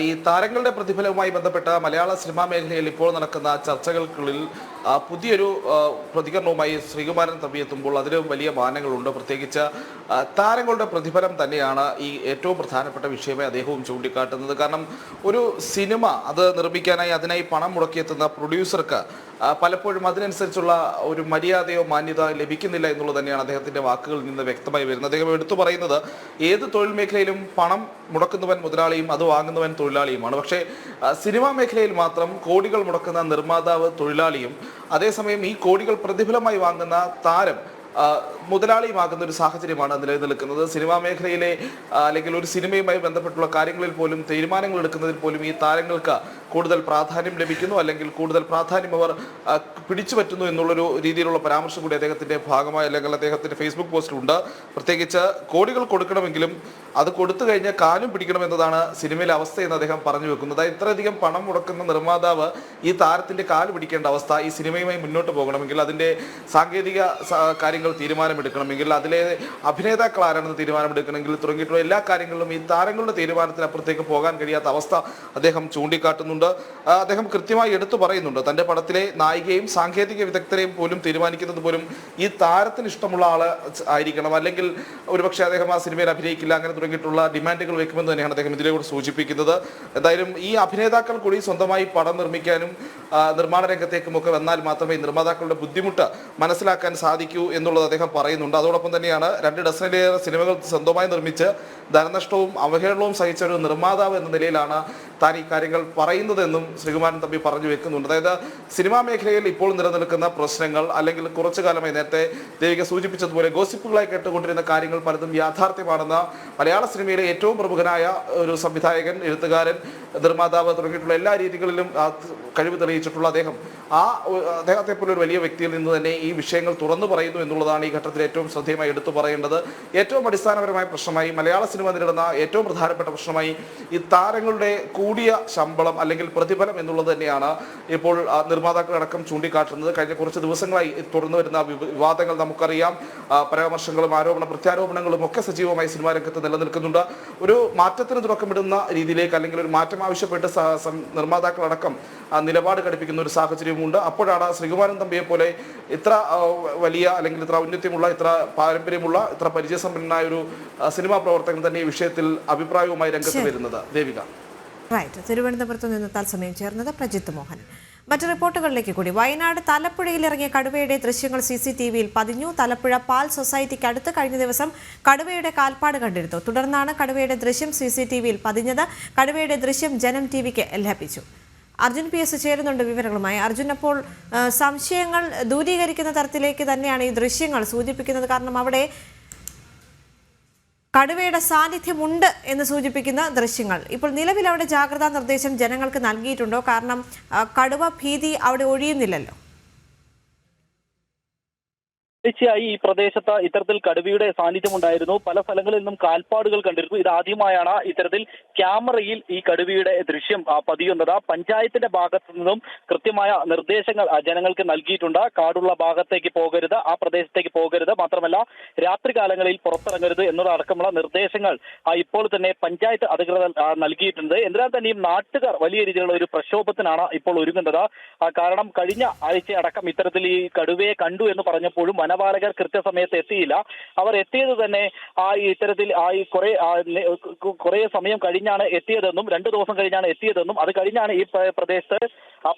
ഈ താരങ്ങളുടെ പ്രതിഫലവുമായി ബന്ധപ്പെട്ട മലയാള സിനിമാ മേഖലയിൽ ഇപ്പോൾ നടക്കുന്ന ചർച്ചകൾക്കുള്ളിൽ പുതിയൊരു പ്രതികരണവുമായി ശ്രീകുമാരൻ തമ്പി എത്തുമ്പോൾ അതിന് വലിയ മാനങ്ങളുണ്ട്. പ്രത്യേകിച്ച് താരങ്ങളുടെ പ്രതിഫലം തന്നെയാണ് ഈ ഏറ്റവും പ്രധാനപ്പെട്ട വിഷയമായി അദ്ദേഹവും ചൂണ്ടിക്കാട്ടുന്നത്. കാരണം ഒരു സിനിമ അത് നിർമ്മിക്കാനായി അതിനായി പണം മുടക്കിയെത്തുന്ന പ്രൊഡ്യൂസർക്ക് പലപ്പോഴും അതിനനുസരിച്ചുള്ള ഒരു മര്യാദയോ മാന്യത ലഭിക്കുന്നില്ല എന്നുള്ളത് തന്നെയാണ് അദ്ദേഹത്തിൻ്റെ വാക്കുകളിൽ നിന്ന് വ്യക്തമായി വരുന്നത്. അദ്ദേഹം എടുത്തു പറയുന്നത് ഏത് തൊഴിൽ മേഖലയിലും പണം മുടക്കുന്നവൻ മുതലാളിയും അത് വാങ്ങുന്നവൻ തൊഴിലാളിയുമാണ്. പക്ഷേ സിനിമാ മേഖലയിൽ മാത്രം കോടികൾ മുടക്കുന്ന നിർമ്മാതാവ് തൊഴിലാളിയും അതേസമയം ഈ കോടികൾ പ്രതിഫലമായി വാങ്ങുന്ന താരം മുതലാളിയുമാകുന്ന ഒരു സാഹചര്യമാണ് നിലനിൽക്കുന്നത്. സിനിമാ മേഖലയിലെ അല്ലെങ്കിൽ ഒരു സിനിമയുമായി ബന്ധപ്പെട്ടുള്ള കാര്യങ്ങളിൽ പോലും തീരുമാനങ്ങൾ എടുക്കുന്നതിൽ പോലും ഈ താരങ്ങൾക്ക് കൂടുതൽ പ്രാധാന്യം ലഭിക്കുന്നു, അല്ലെങ്കിൽ കൂടുതൽ പ്രാധാന്യം അവർ പിടിച്ചു പറ്റുന്നു എന്നുള്ളൊരു രീതിയിലുള്ള പരാമർശം കൂടി അദ്ദേഹത്തിൻ്റെ ഭാഗമായി അല്ലെങ്കിൽ അദ്ദേഹത്തിൻ്റെ ഫേസ്ബുക്ക് പോസ്റ്റിലുണ്ട്. പ്രത്യേകിച്ച് കോടികൾ കൊടുക്കണമെങ്കിലും അത് കൊടുത്തു കഴിഞ്ഞാൽ കാലും പിടിക്കണമെന്നതാണ് സിനിമയിലെ അവസ്ഥയെന്ന് അദ്ദേഹം പറഞ്ഞു വെക്കുന്നത്. അതായത് ഇത്രയധികം പണം മുടക്കുന്ന നിർമ്മാതാവ് ഈ താരത്തിന്റെ കാല് പിടിക്കേണ്ട അവസ്ഥ. ഈ സിനിമയുമായി മുന്നോട്ട് പോകണമെങ്കിൽ അതിന്റെ സാങ്കേതിക കാര്യങ്ങൾ തീരുമാനമെടുക്കണമെങ്കിൽ അതിലെ അഭിനേതാക്കൾ ആരാണെന്ന് തീരുമാനമെടുക്കണമെങ്കിൽ തുടങ്ങിയിട്ടുള്ള എല്ലാ കാര്യങ്ങളിലും ഈ താരങ്ങളുടെ തീരുമാനത്തിനപ്പുറത്തേക്ക് പോകാൻ കഴിയാത്ത അവസ്ഥ അദ്ദേഹം ചൂണ്ടിക്കാട്ടുന്നുണ്ട്. അദ്ദേഹം കൃത്യമായി എടുത്തു പറയുന്നുണ്ട്, തന്റെ പടത്തിലെ നായികയും സാങ്കേതിക വിദഗ്ധരെയും പോലും തീരുമാനിക്കുന്നത് പോലും ഈ താരത്തിന് ഇഷ്ടമുള്ള ആള് ആയിരിക്കണം, അല്ലെങ്കിൽ ഒരുപക്ഷെ അദ്ദേഹം ആ സിനിമയിൽ അഭിനയിക്കില്ല, അങ്ങനെ തുടങ്ങിയിട്ടുള്ള ഡിമാൻഡുകൾ വെക്കുമെന്ന് തന്നെയാണ് അദ്ദേഹം ഇതിലൂടെ സൂചിപ്പിക്കുന്നത്. എന്തായാലും ഈ അഭിനേതാക്കൾ കൂടി സ്വന്തമായി പടം നിർമ്മിക്കാനും നിർമ്മാണ രംഗത്തേക്കും ഒക്കെ വന്നാൽ മാത്രമേ നിർമ്മാതാക്കളുടെ ബുദ്ധിമുട്ട് മനസ്സിലാക്കാൻ സാധിക്കൂ എന്നുള്ളത് അദ്ദേഹം പറയുന്നുണ്ട്. അതോടൊപ്പം തന്നെയാണ് 2 ഡസനിലേറെ സിനിമകൾ സ്വന്തമായി നിർമ്മിച്ച് ധനനഷ്ടവും അവഹേളനവും സഹിച്ച ഒരു നിർമ്മാതാവ് എന്ന നിലയിലാണ് താൻ ഈ കാര്യങ്ങൾ പറയുന്നതെന്നും ശ്രീകുമാരൻ തമ്പി പറഞ്ഞു വെക്കുന്നുണ്ട്. അതായത് സിനിമാ മേഖലയിൽ ഇപ്പോൾ നിലനിൽക്കുന്ന പ്രശ്നങ്ങൾ, അല്ലെങ്കിൽ കുറച്ചു കാലമായി നേരത്തെ ദേവിക സൂചിപ്പിച്ചതുപോലെ ഗോസിപ്പുകളായി കേട്ടുകൊണ്ടിരുന്ന കാര്യങ്ങൾ പലതും യാഥാർത്ഥ്യമാണെന്ന് മലയാള സിനിമയിലെ ഏറ്റവും പ്രമുഖനായ ഒരു സംവിധായകൻ, എഴുത്തുകാരൻ, നിർമ്മാതാവ് തുടങ്ങിയിട്ടുള്ള എല്ലാ രീതികളിലും കഴിവ് തെളിയിച്ചിട്ടുള്ള അദ്ദേഹത്തെ പോലെ ഒരു വലിയ വ്യക്തിയിൽ നിന്ന് തന്നെ ഈ വിഷയങ്ങൾ തുറന്നു പറയുന്നു എന്നുള്ളതാണ് ഈ ഘട്ടത്തിൽ ഏറ്റവും ശ്രദ്ധേയമായി എടുത്തു പറയേണ്ടത്. ഏറ്റവും അടിസ്ഥാനപരമായ പ്രശ്നമായി മലയാള സിനിമ നേരിടുന്ന ഏറ്റവും പ്രധാനപ്പെട്ട പ്രശ്നമായി ഈ താരങ്ങളുടെ കൂടിയ ശമ്പളം അല്ലെങ്കിൽ പ്രതിഫലം എന്നുള്ളത് തന്നെയാണ് ഇപ്പോൾ നിർമ്മാതാക്കളടക്കം ചൂണ്ടിക്കാട്ടുന്നത്. കഴിഞ്ഞ കുറച്ച് ദിവസങ്ങളായി തുറന്നു വരുന്ന വിവാദങ്ങൾ നമുക്കറിയാം. പരാമർശങ്ങളും ആരോപണ പ്രത്യാരോപണങ്ങളും ഒക്കെ സജീവമായി സിനിമാ രംഗത്ത് നിലനിൽക്കുന്നുണ്ട്. ഒരു മാറ്റത്തിന് തുടക്കമിടുന്ന രീതിയിലേക്ക്, അല്ലെങ്കിൽ ഒരു മാറ്റം ആവശ്യപ്പെട്ട് നിർമ്മാതാക്കളടക്കം നിലപാട് ഘടിപ്പിക്കുന്ന ഒരു സാഹചര്യമുണ്ട്. അപ്പോഴാണ് ശ്രീകുമാരൻ തമ്പിയെ പോലെ ഇത്ര വലിയ, അല്ലെങ്കിൽ ഇത്ര ഔന്നത്യമുള്ള, ഇത്ര പാരമ്പര്യമുള്ള, ഇത്ര പരിചയസമ്പന്നനായ ഒരു സിനിമാ പ്രവർത്തകൻ തന്നെ ഈ വിഷയത്തിൽ അഭിപ്രായവുമായി രംഗത്ത് വരുന്നത്. ദേവിക. തിരുവനന്തപുരത്ത് നിന്ന് തത്സമയം ചേർന്നത് പ്രജിത്ത് മോഹൻ. മറ്റു റിപ്പോർട്ടുകളിലേക്ക് കൂടി. വയനാട് തലപ്പുഴയിൽ ഇറങ്ങിയ കടുവയുടെ ദൃശ്യങ്ങൾ CCTVയിൽ പതിഞ്ഞു. തലപ്പുഴ പാൽ സൊസൈറ്റിക്ക് അടുത്ത് കഴിഞ്ഞ ദിവസം കടുവയുടെ കാൽപ്പാട് കണ്ടിരുന്നു. തുടർന്നാണ് കടുവയുടെ ദൃശ്യം CCTVയിൽ പതിഞ്ഞത്. കടുവയുടെ ദൃശ്യം ജനം TVക്ക് ലഭിച്ചു. അർജുൻ PS ചേരുന്നുണ്ട് വിവരങ്ങളുമായി. അർജുൻ, അപ്പോൾ സംശയങ്ങൾ ദൂരീകരിക്കുന്ന തരത്തിലേക്ക് തന്നെയാണ് ഈ ദൃശ്യങ്ങൾ സൂചിപ്പിക്കുന്നത്. കാരണം അവിടെ കടുവയുടെ സാന്നിധ്യമുണ്ട് എന്ന് സൂചിപ്പിക്കുന്ന ദൃശ്യങ്ങൾ. ഇപ്പോൾ നിലവിൽ അവിടെ ജാഗ്രതാ നിർദ്ദേശം ജനങ്ങൾക്ക് നൽകിയിട്ടുണ്ടോ? കാരണം കടുവ ഭീതി അവിടെ ഒഴിയുന്നില്ലല്ലോ. തീർച്ചയായും ഈ പ്രദേശത്ത് ഇത്തരത്തിൽ കടുവയുടെ സാന്നിധ്യം ഉണ്ടായിരുന്നു. പല സ്ഥലങ്ങളിൽ നിന്നും കാൽപ്പാടുകൾ കണ്ടിരുന്നു. ഇതാദ്യമായാണ് ഇത്തരത്തിൽ ക്യാമറയിൽ ഈ കടുവയുടെ ദൃശ്യം പതിയുന്നത്. പഞ്ചായത്തിന്റെ ഭാഗത്തു നിന്നും കൃത്യമായ നിർദ്ദേശങ്ങൾ ജനങ്ങൾക്ക് നൽകിയിട്ടുണ്ട്. കാടുള്ള ഭാഗത്തേക്ക് പോകരുത്, ആ പ്രദേശത്തേക്ക് പോകരുത്, മാത്രമല്ല രാത്രികാലങ്ങളിൽ പുറത്തിറങ്ങരുത് എന്നതടക്കമുള്ള നിർദ്ദേശങ്ങൾ ഇപ്പോൾ തന്നെ പഞ്ചായത്ത് അധികൃതർ നൽകിയിട്ടുണ്ട്. എന്നാൽ തന്നെയും നാട്ടുകാർ വലിയ രീതിയിലുള്ള ഒരു പ്രക്ഷോഭത്തിനാണ് ഇപ്പോൾ ഒരുങ്ങുന്നത്. കാരണം കഴിഞ്ഞ ആഴ്ചയടക്കം ഇത്തരത്തിൽ ഈ കടുവയെ കണ്ടു എന്ന് പറഞ്ഞപ്പോഴും വനപാലകർ കൃത്യസമയത്ത് എത്തിയില്ല. അവർ എത്തിയത് തന്നെ ഇത്തരത്തിൽ കുറെ സമയം കഴിഞ്ഞാണ് എത്തിയതെന്നും 2 ദിവസം കഴിഞ്ഞാണ് എത്തിയതെന്നും അത് കഴിഞ്ഞാണ് ഈ പ്രദേശത്ത്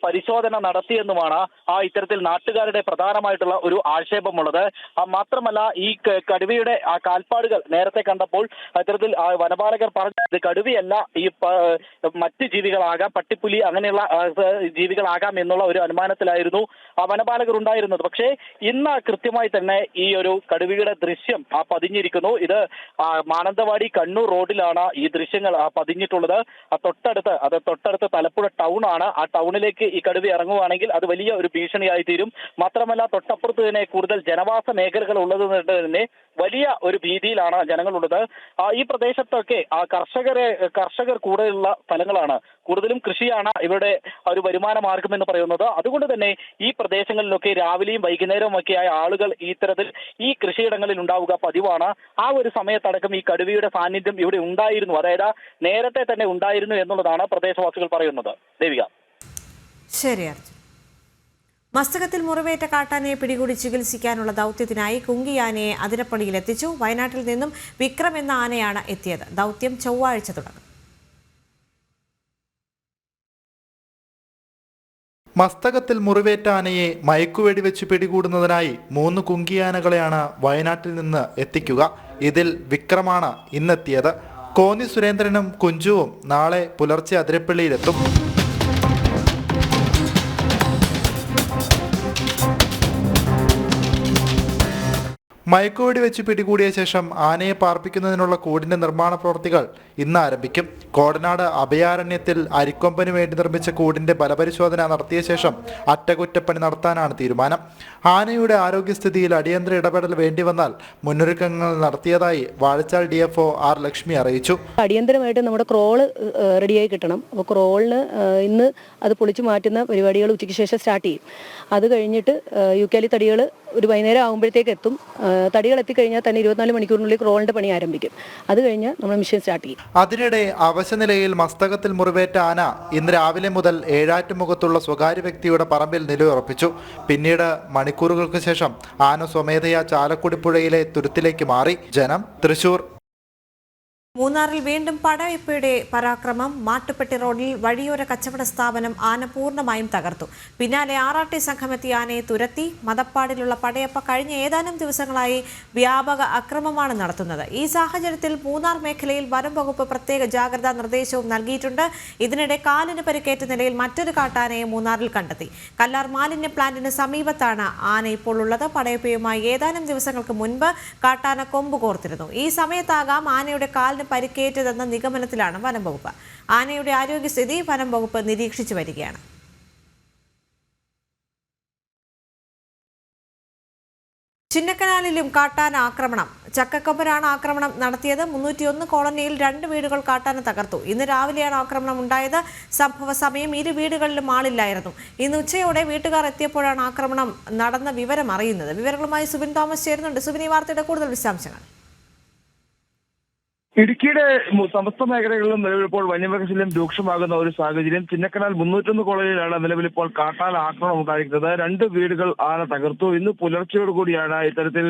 പരിശോധന നടത്തിയെന്നുമാണ് ഇത്തരത്തിൽ നാട്ടുകാരുടെ പ്രധാനമായിട്ടുള്ള ഒരു ആക്ഷേപമുള്ളത്. മാത്രമല്ല ഈ കടുവയുടെ കാൽപ്പാടുകൾ നേരത്തെ കണ്ടപ്പോൾ ഇത്തരത്തിൽ വനപാലകർ പറഞ്ഞത് കടുവയല്ല, ഈ മറ്റ് ജീവികളാകാം, പട്ടിപ്പുലി അങ്ങനെയുള്ള ജീവികളാകാം എന്നുള്ള ഒരു അനുമാനത്തിലായിരുന്നു വനപാലകർ ഉണ്ടായിരുന്നത്. പക്ഷേ ഇന്ന് കൃത്യമായി തന്നെ ഈ ഒരു കടുവയുടെ ദൃശ്യം പതിഞ്ഞിരിക്കുന്നു. ഇത് മാനന്തവാടി കണ്ണൂർ റോഡിലാണ് ഈ ദൃശ്യങ്ങൾ പതിഞ്ഞിട്ടുള്ളത്. തൊട്ടടുത്ത് തലപ്പുഴ ടൗൺ ആണ്. ആ ടൗണിലേക്ക് ഈ കടുവ ഇറങ്ങുവാണെങ്കിൽ അത് വലിയ ഒരു ഭീഷണിയായി തീരും. മാത്രമല്ല തൊട്ടപ്പുറത്ത് തന്നെ കൂടുതൽ ജനവാസ മേഖലകൾ ഉള്ളത് തന്നെ വലിയ ഒരു ഭീതിയിലാണ് ജനങ്ങളുള്ളത്. ഈ പ്രദേശത്തൊക്കെ കർഷകർ കൂടുതലുള്ള സ്ഥലങ്ങളാണ്. കൂടുതലും കൃഷിയാണ് ഇവരുടെ ഒരു വരുമാന മാർഗം എന്ന് പറയുന്നത്. അതുകൊണ്ട് തന്നെ ഈ പ്രദേശങ്ങളിലൊക്കെ രാവിലെയും വൈകുന്നേരവും ഒക്കെയായ ആളുകൾ ഇത്തരത്തിൽ ഈ കൃഷിയിടങ്ങളിൽ ഉണ്ടാവുക പതിവാണ്. ആ ഒരു സമയത്തടക്കം ഈ കടുവയുടെ സാന്നിധ്യം ഇവിടെ ഉണ്ടായിരുന്നു, അതായത് നേരത്തെ തന്നെ ഉണ്ടായിരുന്നു എന്നുള്ളതാണ് പ്രദേശവാസികൾ പറയുന്നത്. ദേവിക. ശരി. മസ്തകത്തിൽ മുറിവേറ്റ കാട്ടാനയെ പിടികൂടി ചികിത്സിക്കാനുള്ള ദൗത്യത്തിനായി കുങ്കിയാനയെ അതിരപ്പള്ളിയിലെത്തിച്ചു. വയനാട്ടിൽ നിന്നും വിക്രം എന്ന ആനയാണ് എത്തിയത്. ദൗത്യം ചൊവ്വാഴ്ച തുടങ്ങും. മസ്തകത്തിൽ മുറിവേറ്റ ആനയെ മയക്കുവെടി വെച്ച് പിടികൂടുന്നതിനായി 3 കുങ്കിയാനകളെയാണ് വയനാട്ടിൽ നിന്ന് എത്തിക്കുക. ഇതിൽ വിക്രമാണ് ഇന്നെത്തിയത്. കോന്നി സുരേന്ദ്രനും കുഞ്ചുവും നാളെ പുലർച്ചെ അതിരപ്പള്ളിയിലെത്തും. മയക്കുവെടി വെച്ച് പിടികൂടിയ ശേഷം ആനയെ പാർപ്പിക്കുന്നതിനുള്ള കൂടിന്റെ നിർമ്മാണ പ്രവൃത്തികൾ ഇന്ന് ആരംഭിക്കും. കോടനാട് അഭയാരണ്യത്തിൽ അരിക്കൊമ്പന് വേണ്ടി നിർമ്മിച്ച കൂടിന്റെ ബലപരിശോധന നടത്തിയ ശേഷം അറ്റകുറ്റപ്പണി നടത്താനാണ് തീരുമാനം. ആനയുടെ ആരോഗ്യസ്ഥിതിയിൽ അടിയന്തര ഇടപെടൽ വേണ്ടിവന്നാൽ മുന്നൊരുക്കങ്ങൾ നടത്തിയതായി വാഴച്ചാൽ DFO R. ലക്ഷ്മി അറിയിച്ചു. അടിയന്തരമായിട്ട് നമ്മുടെ ക്രോള് റെഡിയായി കിട്ടണം. അപ്പോൾ ക്രോളിന് ഇന്ന് അത് പൊളിച്ചു മാറ്റുന്ന പരിപാടികൾ ഉച്ചയ്ക്ക് ശേഷം സ്റ്റാർട്ട് ചെയ്യും. അത് കഴിഞ്ഞിട്ട് യൂക്കാലി തടികൾ ഒരു വൈകുന്നേരം ആകുമ്പോഴത്തേക്ക് എത്തും. തടികൾ എത്തിക്കഴിഞ്ഞാൽ തന്നെ 24 മണിക്കൂറിനുള്ളിൽ ക്രോളിന്റെ പണി ആരംഭിക്കും. അത് കഴിഞ്ഞ് നമ്മൾ മിഷൻ സ്റ്റാർട്ട് ചെയ്യും. അതിനിടെ അവശനിലയിൽ മസ്തകത്തിൽ മുറിവേറ്റ ആന ഇന്ന് രാവിലെ മുതൽ ഏഴാറ്റുമുഖത്തുള്ള സ്വകാര്യ വ്യക്തിയുടെ പറമ്പിൽ നിലയുറപ്പിച്ചു. പിന്നീട് മണിക്കൂറുകൾക്ക് ശേഷം ആന സ്വമേധയാ ചാലക്കുടി പുഴയിലെ തുരുത്തിലേക്ക് മാറി. ജനം, തൃശൂർ. മൂന്നാറിൽ വീണ്ടും പടയപ്പയുടെ പരാക്രമം. മാട്ടുപ്പെട്ടി റോഡിൽ വഴിയോര കച്ചവട സ്ഥാപനം ആന പൂർണ്ണമായും തകർത്തു. പിന്നാലെ RRT സംഘം എത്തി ആനയെ തുരത്തി. മദപ്പാടിലുള്ള പടയപ്പ കഴിഞ്ഞ ഏതാനും ദിവസങ്ങളായി വ്യാപക അക്രമമാണ് നടത്തുന്നത്. ഈ സാഹചര്യത്തിൽ മൂന്നാർ മേഖലയിൽ വനം വകുപ്പ് പ്രത്യേക ജാഗ്രതാ നിർദ്ദേശവും നൽകിയിട്ടുണ്ട്. ഇതിനിടെ കാലിന് പരിക്കേറ്റ നിലയിൽ മറ്റൊരു കാട്ടാനയെ മൂന്നാറിൽ കണ്ടെത്തി. കല്ലാർ മാലിന്യ പ്ലാന്റിന് സമീപത്താണ് ആന ഇപ്പോൾ ഉള്ളത്. പടയപ്പയുമായി ഏതാനും ദിവസങ്ങൾക്ക് മുൻപ് കാട്ടാന കൊമ്പ് കോർത്തിരുന്നു. ഈ സമയത്താകാം ആനയുടെ കാലിന് പരിക്കേറ്റതെന്ന നിഗമനത്തിലാണ് വനം വകുപ്പ്. ആനയുടെ ആരോഗ്യസ്ഥിതി വനം വകുപ്പ് നിരീക്ഷിച്ചു വരികയാണ്. ചിന്നക്കനാലിലും കാട്ടാന ആക്രമണം. ചക്കക്കൊമ്പനാണ് ആക്രമണം നടത്തിയത്. 301 കോളനിയിൽ 2 വീടുകൾ കാട്ടാന തകർത്തു. ഇന്ന് രാവിലെയാണ് ആക്രമണം ഉണ്ടായത്. സംഭവ സമയം 2 വീടുകളിലും ആളില്ലായിരുന്നു. ഇന്ന് ഉച്ചയോടെ വീട്ടുകാർ എത്തിയപ്പോഴാണ് ആക്രമണം നടന്ന വിവരം അറിയുന്നത്. വിവരങ്ങളുമായി സുബിൻ തോമസ് ചേരുന്നുണ്ട്. സുബിൻ, ഈ വാർത്തയുടെ കൂടുതൽ വിശദാംശങ്ങൾ. ഇടുക്കിയുടെ സമസ്ത മേഖലകളിലും നിലവിലിപ്പോൾ വന്യമൃഗശല്യം രൂക്ഷമാകുന്ന ഒരു സാഹചര്യം. ചിന്നക്കനാൽ 301 കോളനിയിലാണ് നിലവിലിപ്പോൾ കാട്ടാന ആക്രമണം ഉണ്ടായിരിക്കുന്നത്. 2 വീടുകൾ ആന തകർത്തു. ഇന്ന് പുലർച്ചയോടുകൂടിയാണ് ഇത്തരത്തിൽ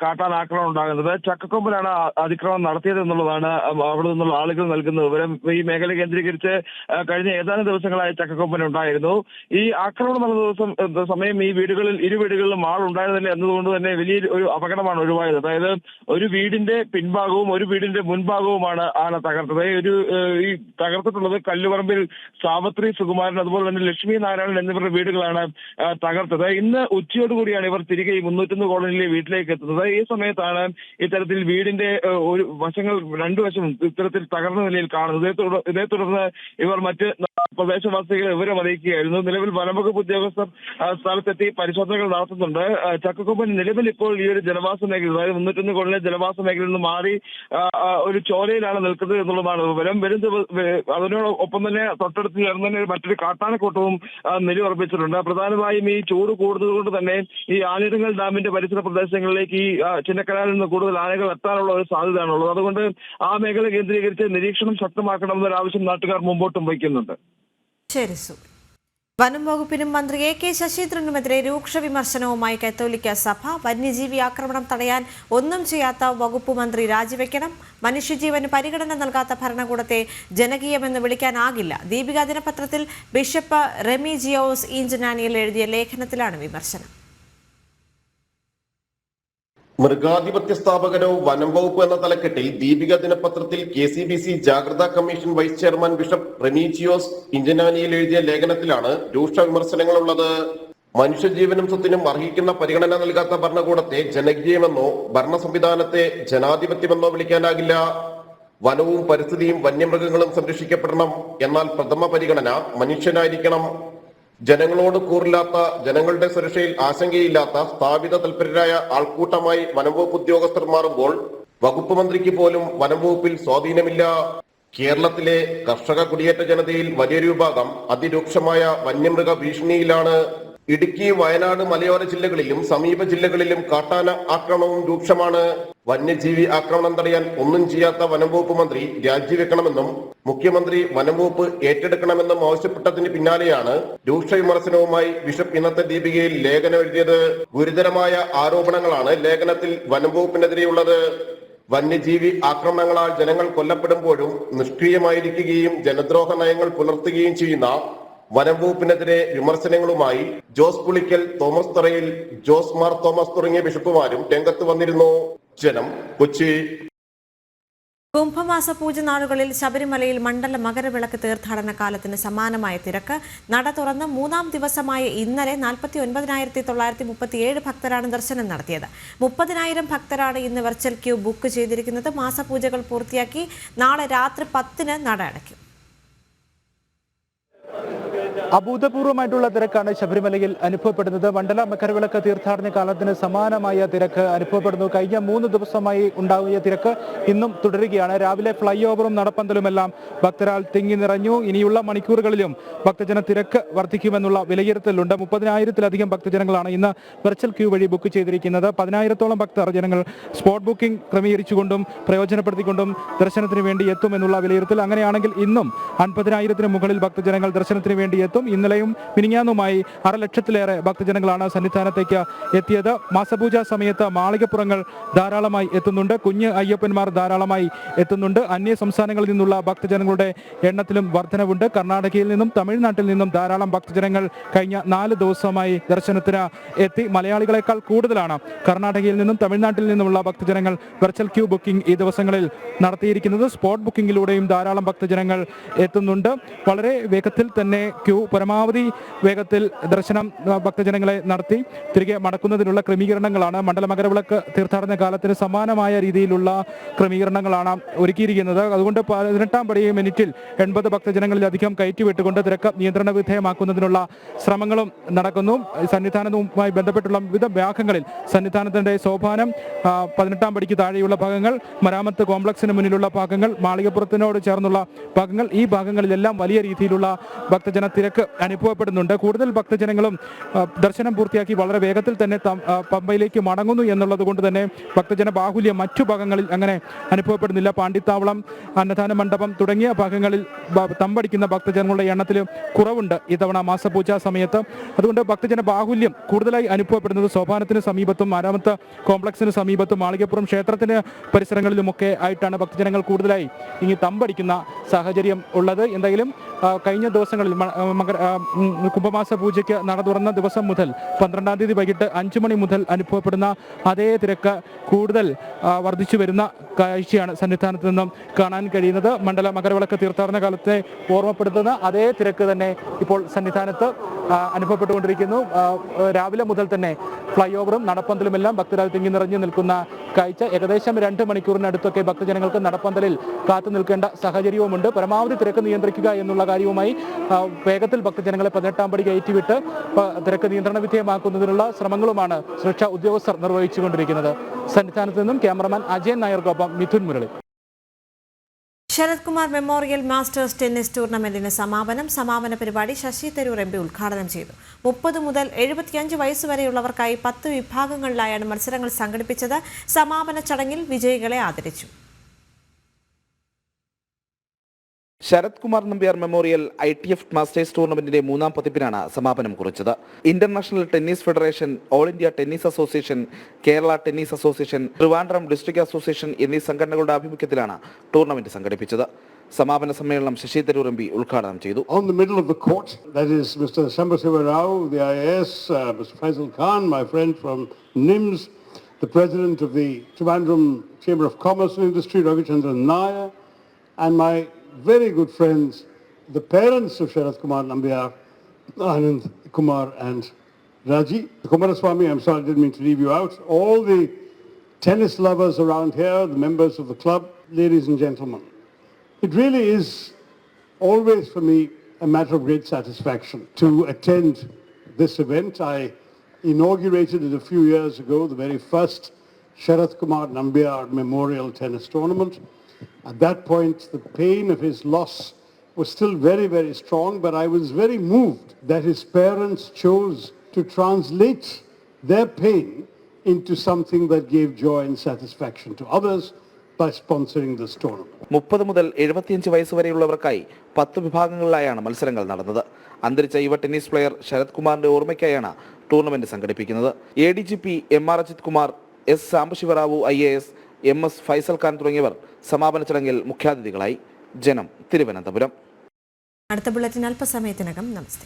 കാട്ടാന ആക്രമണം ഉണ്ടാകുന്നത്. ചക്കക്കൊമ്പനാണ് അതിക്രമം നടത്തിയത് എന്നുള്ളതാണ് അവിടെ നിന്നുള്ള ആളുകൾ നൽകുന്ന വിവരം. ഈ മേഖല കേന്ദ്രീകരിച്ച് കഴിഞ്ഞ ഏതാനും ദിവസങ്ങളായി ചക്കക്കൊമ്പൻ ഉണ്ടായിരുന്നു. ഈ ആക്രമണം നടന്ന സമയം ഈ വീടുകളിൽ 2 വീടുകളിലും ആളുണ്ടായിരുന്നില്ല എന്നതുകൊണ്ട് തന്നെ വലിയ ഒരു അപകടമാണ് ഒഴിവായത്. അതായത് ഒരു വീടിന്റെ പിൻഭാഗവും ഒരു വീടിന്റെ മുൻഭാഗവുമാണ് ആന തകർത്തത്. ഈ തകർത്തിട്ടുള്ളത് കല്ലുപറമ്പിൽ സാവത്രി സുകുമാരൻ അതുപോലെ തന്നെ ലക്ഷ്മി നാരായണൻ എന്നിവരുടെ വീടുകളാണ് തകർത്തത്. ഇന്ന് ഉച്ചയോടുകൂടിയാണ് ഇവർ തിരികെ ഈ 301 കോളനിയിലെ വീട്ടിലേക്ക് എത്തുന്നത്. ഈ സമയത്താണ് ഇത്തരത്തിൽ വീടിന്റെ ഒരു വശങ്ങൾ 2 വശവും ഇത്തരത്തിൽ തകർന്ന നിലയിൽ കാണുന്നത്. ഇതേ തുടർന്ന് ഇവർ മറ്റ് പ്രദേശവാസികളെ വിവരം അറിയിക്കുകയായിരുന്നു. നിലവിൽ വനംവകുപ്പ് ഉദ്യോഗസ്ഥർ സ്ഥലത്തെത്തി പരിശോധനകൾ നടത്തുന്നുണ്ട്. ചക്കക്കൊമ്പൻ നിലവിൽ ഇപ്പോൾ ഈ ഒരു ജനവാസ മേഖല, അതായത് 301 കോളനിയിലെ ജനവാസ മേഖലയിൽ നിന്ന് മാറി ഒരു ചോലയിലാണ് നിൽക്കുന്നത് എന്നുള്ളതാണ് വിവരം. അതിനോടൊപ്പം തന്നെ തൊട്ടടുത്ത് ചേർന്ന് തന്നെ മറ്റൊരു കാട്ടാനക്കൂട്ടവും നിലയുറപ്പിച്ചിട്ടുണ്ട്. പ്രധാനമായും ഈ ചൂട് കൂടുതലുകൊണ്ട് തന്നെ ഈ ആലിടങ്ങൾ ഡാമിന്റെ പരിസര പ്രദേശങ്ങളിലേക്ക് ഈ ചിന്നക്കനാലിൽ നിന്ന് കൂടുതൽ ആനകൾ എത്താനുള്ള ഒരു സാധ്യതയാണുള്ളത്. അതുകൊണ്ട് ആ മേഖല കേന്ദ്രീകരിച്ച് നിരീക്ഷണം ശക്തമാക്കണമെന്നൊരു ആവശ്യം നാട്ടുകാർ മുമ്പോട്ടും വയ്ക്കുന്നുണ്ട്. ശരി. വനം വകുപ്പിനും മന്ത്രി AK ശശീന്ദ്രനുമെതിരെ രൂക്ഷ വിമർശനവുമായി കത്തോലിക്ക സഭ. വന്യജീവി ആക്രമണം തടയാൻ ഒന്നും ചെയ്യാത്ത വകുപ്പ് മന്ത്രി രാജിവെക്കണം. മനുഷ്യജീവന് പരിഗണന നൽകാത്ത ഭരണകൂടത്തെ ജനകീയമെന്ന് വിളിക്കാനാകില്ല. ദീപിക ദിനപത്രത്തിൽ ബിഷപ്പ് റെമിജിയോസ് ഈഞ്ചനാനിയിൽ എഴുതിയ ലേഖനത്തിലാണ് വിമർശനം. മൃഗാധിപത്യ സ്ഥാപകനോ വനം വകുപ്പ് എന്ന തലക്കെട്ടിൽ ദീപിക ദിനപത്രത്തിൽ KCBC ജാഗ്രതാ commission vice chairman bishop Remigiose ഇഞ്ചനാനിയിൽ എഴുതിയ ലേഖനത്തിലാണ് രൂക്ഷ വിമർശനങ്ങളുള്ളത്. മനുഷ്യജീവനും സ്വത്തിനും അർഹിക്കുന്ന പരിഗണന നൽകാത്ത ഭരണകൂടത്തെ ജനകീയമെന്നോ ഭരണ സംവിധാനത്തെ ജനാധിപത്യമെന്നോ വിളിക്കാനാകില്ല. വനവും പരിസ്ഥിതിയും വന്യമൃഗങ്ങളും സംരക്ഷിക്കപ്പെടണം. എന്നാൽ പ്രഥമ പരിഗണന മനുഷ്യനായിരിക്കണം. ജനങ്ങളോട് കൂറില്ലാത്ത, ജനങ്ങളുടെ സുരക്ഷയിൽ ആശങ്കയില്ലാത്ത സ്ഥാപിത തൽപരരായ ആൾക്കൂട്ടമായി വനംവകുപ്പ് ഉദ്യോഗസ്ഥർ മാറുമ്പോൾ വകുപ്പ് മന്ത്രിക്ക് പോലും വനംവകുപ്പിൽ സ്വാധീനമില്ല. കേരളത്തിലെ കർഷക കുടിയേറ്റ ജനതയിൽ വലിയൊരു വിഭാഗം അതിരൂക്ഷമായ വന്യമൃഗ ഭീഷണിയിലാണ്. ഇടുക്കി, വയനാട് മലയോര ജില്ലകളിലും സമീപ ജില്ലകളിലും കാട്ടാന ആക്രമണവും രൂക്ഷമാണ്. വന്യജീവി ആക്രമണം തടയാൻ ഒന്നും ചെയ്യാത്ത വനംവകുപ്പ് മന്ത്രി രാജിവെക്കണമെന്നും മുഖ്യമന്ത്രി വനംവകുപ്പ് ഏറ്റെടുക്കണമെന്നും ആവശ്യപ്പെട്ടതിന് പിന്നാലെയാണ് രൂക്ഷ വിമർശനവുമായി ബിഷപ്പ് ഇന്നത്തെ ദീപികയിൽ ലേഖനം എഴുതിയത്. ഗുരുതരമായ ആരോപണങ്ങളാണ് ലേഖനത്തിൽ വനംവകുപ്പിനെതിരെയുള്ളത്. വന്യജീവി ആക്രമണങ്ങളാൽ ജനങ്ങൾ കൊല്ലപ്പെടുമ്പോഴും നിഷ്ക്രിയമായിരിക്കുകയും ജനദ്രോഹ നയങ്ങൾ പുലർത്തുകയും ചെയ്യുന്ന വനംവകുപ്പിനെതിരെ വിമർശനങ്ങളുമായി ജോസ് പുളിക്കൽ, തോമസ് തറയിൽ, ജോസ് മാർ തോമസ് തുടങ്ങിയ ബിഷപ്പുമാരും രംഗത്ത് വന്നിരുന്നു. ജനം, കൊച്ചി. കുംഭമാസ പൂജ നാളുകളിൽ ശബരിമലയിൽ മണ്ഡല മകരവിളക്ക് തീർത്ഥാടന കാലത്തിന് സമാനമായ തിരക്ക്. നട തുറന്ന് മൂന്നാം ദിവസമായ ഇന്നലെ 49,937 ഭക്തരാണ് ദർശനം നടത്തിയത്. 30,000 ഭക്തരാണ് ഇന്ന് വെർച്വൽ ക്യൂ ബുക്ക് ചെയ്തിരിക്കുന്നത്. മാസപൂജകൾ പൂർത്തിയാക്കി നാളെ രാത്രി 10-ന് നട അടയ്ക്കും. അഭൂതപൂർവമായിട്ടുള്ള തിരക്കാണ് ശബരിമലയിൽ അനുഭവപ്പെടുന്നത്. മണ്ഡല മകരവിളക്ക് തീർത്ഥാടന കാലത്തിന് സമാനമായ തിരക്ക് അനുഭവപ്പെടുന്നു. കഴിഞ്ഞ 3 ദിവസമായി ഉണ്ടാകിയ തിരക്ക് ഇന്നും തുടരുകയാണ്. രാവിലെ ഫ്ലൈ ഓവറും നടപ്പന്തലുമെല്ലാം ഭക്തരാൽ തിങ്ങി നിറഞ്ഞു. ഇനിയുള്ള മണിക്കൂറുകളിലും ഭക്തജന തിരക്ക് വർദ്ധിക്കുമെന്നുള്ള വിലയിരുത്തലുണ്ട്. 30,000-ലധികം ഭക്തജനങ്ങളാണ് ഇന്ന് വെർച്വൽ ക്യൂ വഴി ബുക്ക് ചെയ്തിരിക്കുന്നത്. 10,000-ഓളം ഭക്തർ ജനങ്ങൾ സ്പോട്ട് ബുക്കിംഗ് ക്രമീകരിച്ചുകൊണ്ടും പ്രയോജനപ്പെടുത്തിക്കൊണ്ടും ദർശനത്തിന് വേണ്ടി എത്തുമെന്നുള്ള വിലയിരുത്തൽ. അങ്ങനെയാണെങ്കിൽ ഇന്നും 50,000-ന് മുകളിൽ ഭക്തജനങ്ങൾ ദർശനത്തിന് വേണ്ടി എത്തും. ഇന്നലെയും മിനിഞ്ഞാന്നുമായി 6 ലക്ഷത്തിലേറെ ഭക്തജനങ്ങളാണ് സന്നിധാനത്തേക്ക് എത്തിയത്. മാസപൂജ സമയത്ത് മാളികപ്പുറങ്ങൾ ധാരാളമായി എത്തുന്നുണ്ട്. കുഞ്ഞ് അയ്യപ്പന്മാർ ധാരാളമായി എത്തുന്നുണ്ട്. അന്യ സംസ്ഥാനങ്ങളിൽ നിന്നുള്ള ഭക്തജനങ്ങളുടെ എണ്ണത്തിലും വർധനവുണ്ട്. കർണാടകയിൽ നിന്നും തമിഴ്നാട്ടിൽ നിന്നും ധാരാളം ഭക്തജനങ്ങൾ കഴിഞ്ഞ 4 ദിവസമായി ദർശനത്തിന് എത്തി. മലയാളികളെക്കാൾ കൂടുതലാണ് കർണാടകയിൽ നിന്നും തമിഴ്നാട്ടിൽ നിന്നുമുള്ള ഭക്തജനങ്ങൾ വെർച്വൽ ക്യൂ ബുക്കിംഗ് ഈ ദിവസങ്ങളിൽ നടത്തിയിരിക്കുന്നത്. സ്പോട്ട് ബുക്കിംഗിലൂടെയും ധാരാളം ഭക്തജനങ്ങൾ എത്തുന്നുണ്ട്. വളരെ വേഗത്തിൽ തന്നെ ക്യൂ പരമാവധി വേഗത്തിൽ ദർശനം ഭക്തജനങ്ങളെ നടത്തി തിരികെ മടക്കുന്നതിനുള്ള ക്രമീകരണങ്ങളാണ് മണ്ഡല മകരവിളക്ക് തീർത്ഥാടന കാലത്തിന് സമാനമായ രീതിയിലുള്ള ക്രമീകരണങ്ങളാണ് ഒരുക്കിയിരിക്കുന്നത്. അതുകൊണ്ട് 18-ാം പടി മിനിറ്റിൽ 80 ഭക്തജനങ്ങളിലധികം കയറ്റിവിട്ടുകൊണ്ട് തിരക്ക് നിയന്ത്രണ വിധേയമാക്കുന്നതിനുള്ള ശ്രമങ്ങളും നടക്കുന്നു. സന്നിധാനവുമായി ബന്ധപ്പെട്ടുള്ള വിവിധ ഭാഗങ്ങളിൽ സന്നിധാനത്തിന്റെ സോപാനം, 18-ാം പടിക്ക് താഴെയുള്ള ഭാഗങ്ങൾ, മരാമത്ത് കോംപ്ലക്സിന് മുന്നിലുള്ള ഭാഗങ്ങൾ, മാളികപ്പുറത്തിനോട് ചേർന്നുള്ള ഭാഗങ്ങൾ, ഈ ഭാഗങ്ങളിലെല്ലാം വലിയ രീതിയിലുള്ള ഭക്തജന തിരക്ക് അനുഭവപ്പെടുന്നുണ്ട്. കൂടുതൽ ഭക്തജനങ്ങളും ദർശനം പൂർത്തിയാക്കി വളരെ വേഗത്തിൽ തന്നെ പമ്പയിലേക്ക് മടങ്ങുന്നു എന്നുള്ളത് കൊണ്ട് തന്നെ ഭക്തജന ബാഹുല്യം മറ്റു ഭാഗങ്ങളിൽ അങ്ങനെ അനുഭവപ്പെടുന്നില്ല. പാണ്ടിത്താവളം, അന്നദാന മണ്ഡപം തുടങ്ങിയ ഭാഗങ്ങളിൽ തമ്പടിക്കുന്ന ഭക്തജനങ്ങളുടെ എണ്ണത്തിൽ കുറവുണ്ട് ഇത്തവണ മാസപൂജ സമയത്ത്. അതുകൊണ്ട് ഭക്തജന ബാഹുല്യം കൂടുതലായി അനുഭവപ്പെടുന്നത് സോപാനത്തിന് സമീപത്തും മരാമത്ത് കോംപ്ലക്സിന് സമീപത്തും മാളികപ്പുറം ക്ഷേത്രത്തിന് പരിസരങ്ങളിലുമൊക്കെ ആയിട്ടാണ് ഭക്തജനങ്ങൾ കൂടുതലായി ഇനി തമ്പടിക്കുന്ന സാഹചര്യം ഉള്ളത്. എന്തായാലും കഴിഞ്ഞ ദിവസങ്ങളിൽ കുംഭമാസ പൂജയ്ക്ക് നട തുറന്ന ദിവസം മുതൽ 12-ാം തീയതി വൈകിട്ട് 5 മണി മുതൽ അനുഭവപ്പെടുന്ന അതേ തിരക്ക് കൂടുതൽ വർദ്ധിച്ചു വരുന്ന കാഴ്ചയാണ് സന്നിധാനത്ത് നിന്നും കാണാൻ കഴിയുന്നത്. മണ്ഡല മകരവിളക്ക് തീർത്ഥാടന കാലത്തെ ഓർമ്മപ്പെടുത്തുന്ന അതേ തിരക്ക് തന്നെ ഇപ്പോൾ സന്നിധാനത്ത് അനുഭവപ്പെട്ടുകൊണ്ടിരിക്കുന്നു. രാവിലെ മുതൽ തന്നെ ഫ്ലൈ ഓവറും നടപ്പന്തലുമെല്ലാം ഭക്തരാൽ തിങ്ങി നിറഞ്ഞു നിൽക്കുന്ന കാഴ്ച. ഏകദേശം 2 മണിക്കൂറിനടുത്തൊക്കെ ഭക്തജനങ്ങൾക്ക് നടപ്പന്തലിൽ കാത്തു നിൽക്കേണ്ട സാഹചര്യവുമുണ്ട്. പരമാവധി തിരക്ക് നിയന്ത്രിക്കുക എന്നുള്ള കാര്യവുമായി വേഗത്തിൽ ഭക്തജനങ്ങളെ 18-ാം പടി കയറ്റിവിട്ട് തിരക്ക് നിയന്ത്രണ വിധേയമാക്കുന്നതിനുള്ള ശ്രമങ്ങളുമാണ് സുരക്ഷാ ഉദ്യോഗസ്ഥർ നിർവഹിച്ചുകൊണ്ടിരിക്കുന്നത്. സന്നിധാനത്ത് നിന്നും ക്യാമറമാൻ അജയൻ നായർക്കൊപ്പം Mithun Murali. Sarath Kumar memorial masters tennis ടൂർണമെന്റിന് സമാപന പരിപാടി ശശി തരൂർ MP ഉദ്ഘാടനം ചെയ്തു. 30 മുതൽ 75 വയസ്സുവരെയുള്ളവർക്കായി 10 വിഭാഗങ്ങളിലായാണ് മത്സരങ്ങൾ സംഘടിപ്പിച്ചത്. സമാപന ചടങ്ങിൽ വിജയികളെ ആദരിച്ചു. Sarath Kumar Nambiar memorial ITF masters ടൂർണമെന്റിന്റെ 3-ാം പതിപ്പിനാണ് സമാപനം കുറിച്ചത്. International tennis federation, all India tennis association, Kerala tennis association, Trivandrum district association എന്നീ സംഘടനകളുടെ ആഭിമുഖ്യത്തിലാണ് ടൂർണമെന്റ് സംഘടിപ്പിച്ചത്. സമാപന സമ്മേളനം ശശി തരൂർ MP ഉദ്ഘാടനം ചെയ്തു. On the middle of the court, that is Mr. Sambasiva Rao, the IAS, Mr. Faisal Khan, my friend from NIMS, the president of the Trivandrum Chamber of Commerce and Industry, Ravichandran Nair, and my very good friends, the parents of Sharath Kumar Nambiar, Anand Kumar and Raji. Kumaraswamy, I'm sorry, I didn't mean to leave you out. All the tennis lovers around here, the members of the club, ladies and gentlemen. It really is always for me a matter of great satisfaction to attend this event. I inaugurated it a few years ago, the very first Sharath Kumar Nambiar Memorial Tennis Tournament. At that point, the pain of his loss was still very, very strong, but I was very moved that his parents chose to translate their pain into something that gave joy and satisfaction to others by sponsoring this tournament. 30 മുതൽ 75 വയസ്സുവരെയുള്ളവർക്കായി 10 വിഭാഗങ്ങളിലായാണ് മത്സരങ്ങൾ നടന്നത്. അന്തരിച്ച യുവ ടെന്നീസ് പ്ലെയർ ശരത് കുമാറിന്റെ ഓർമ്മയ്ക്കായാണ് ടൂർണമെന്റ് സംഘടിപ്പിക്കുന്നത്. ADGP MR Ajith Kumar, S. Sambasivarao IAS, MS Faisal Khan തുടങ്ങിയവർ സമാപന ചടങ്ങിൽ മുഖ്യാതിഥികളായി. ജനം, തിരുവനന്തപുരം. അടുത്ത ബുള്ളറ്റിൻ അല്പസമയത്തിനകം. നമസ്തേ.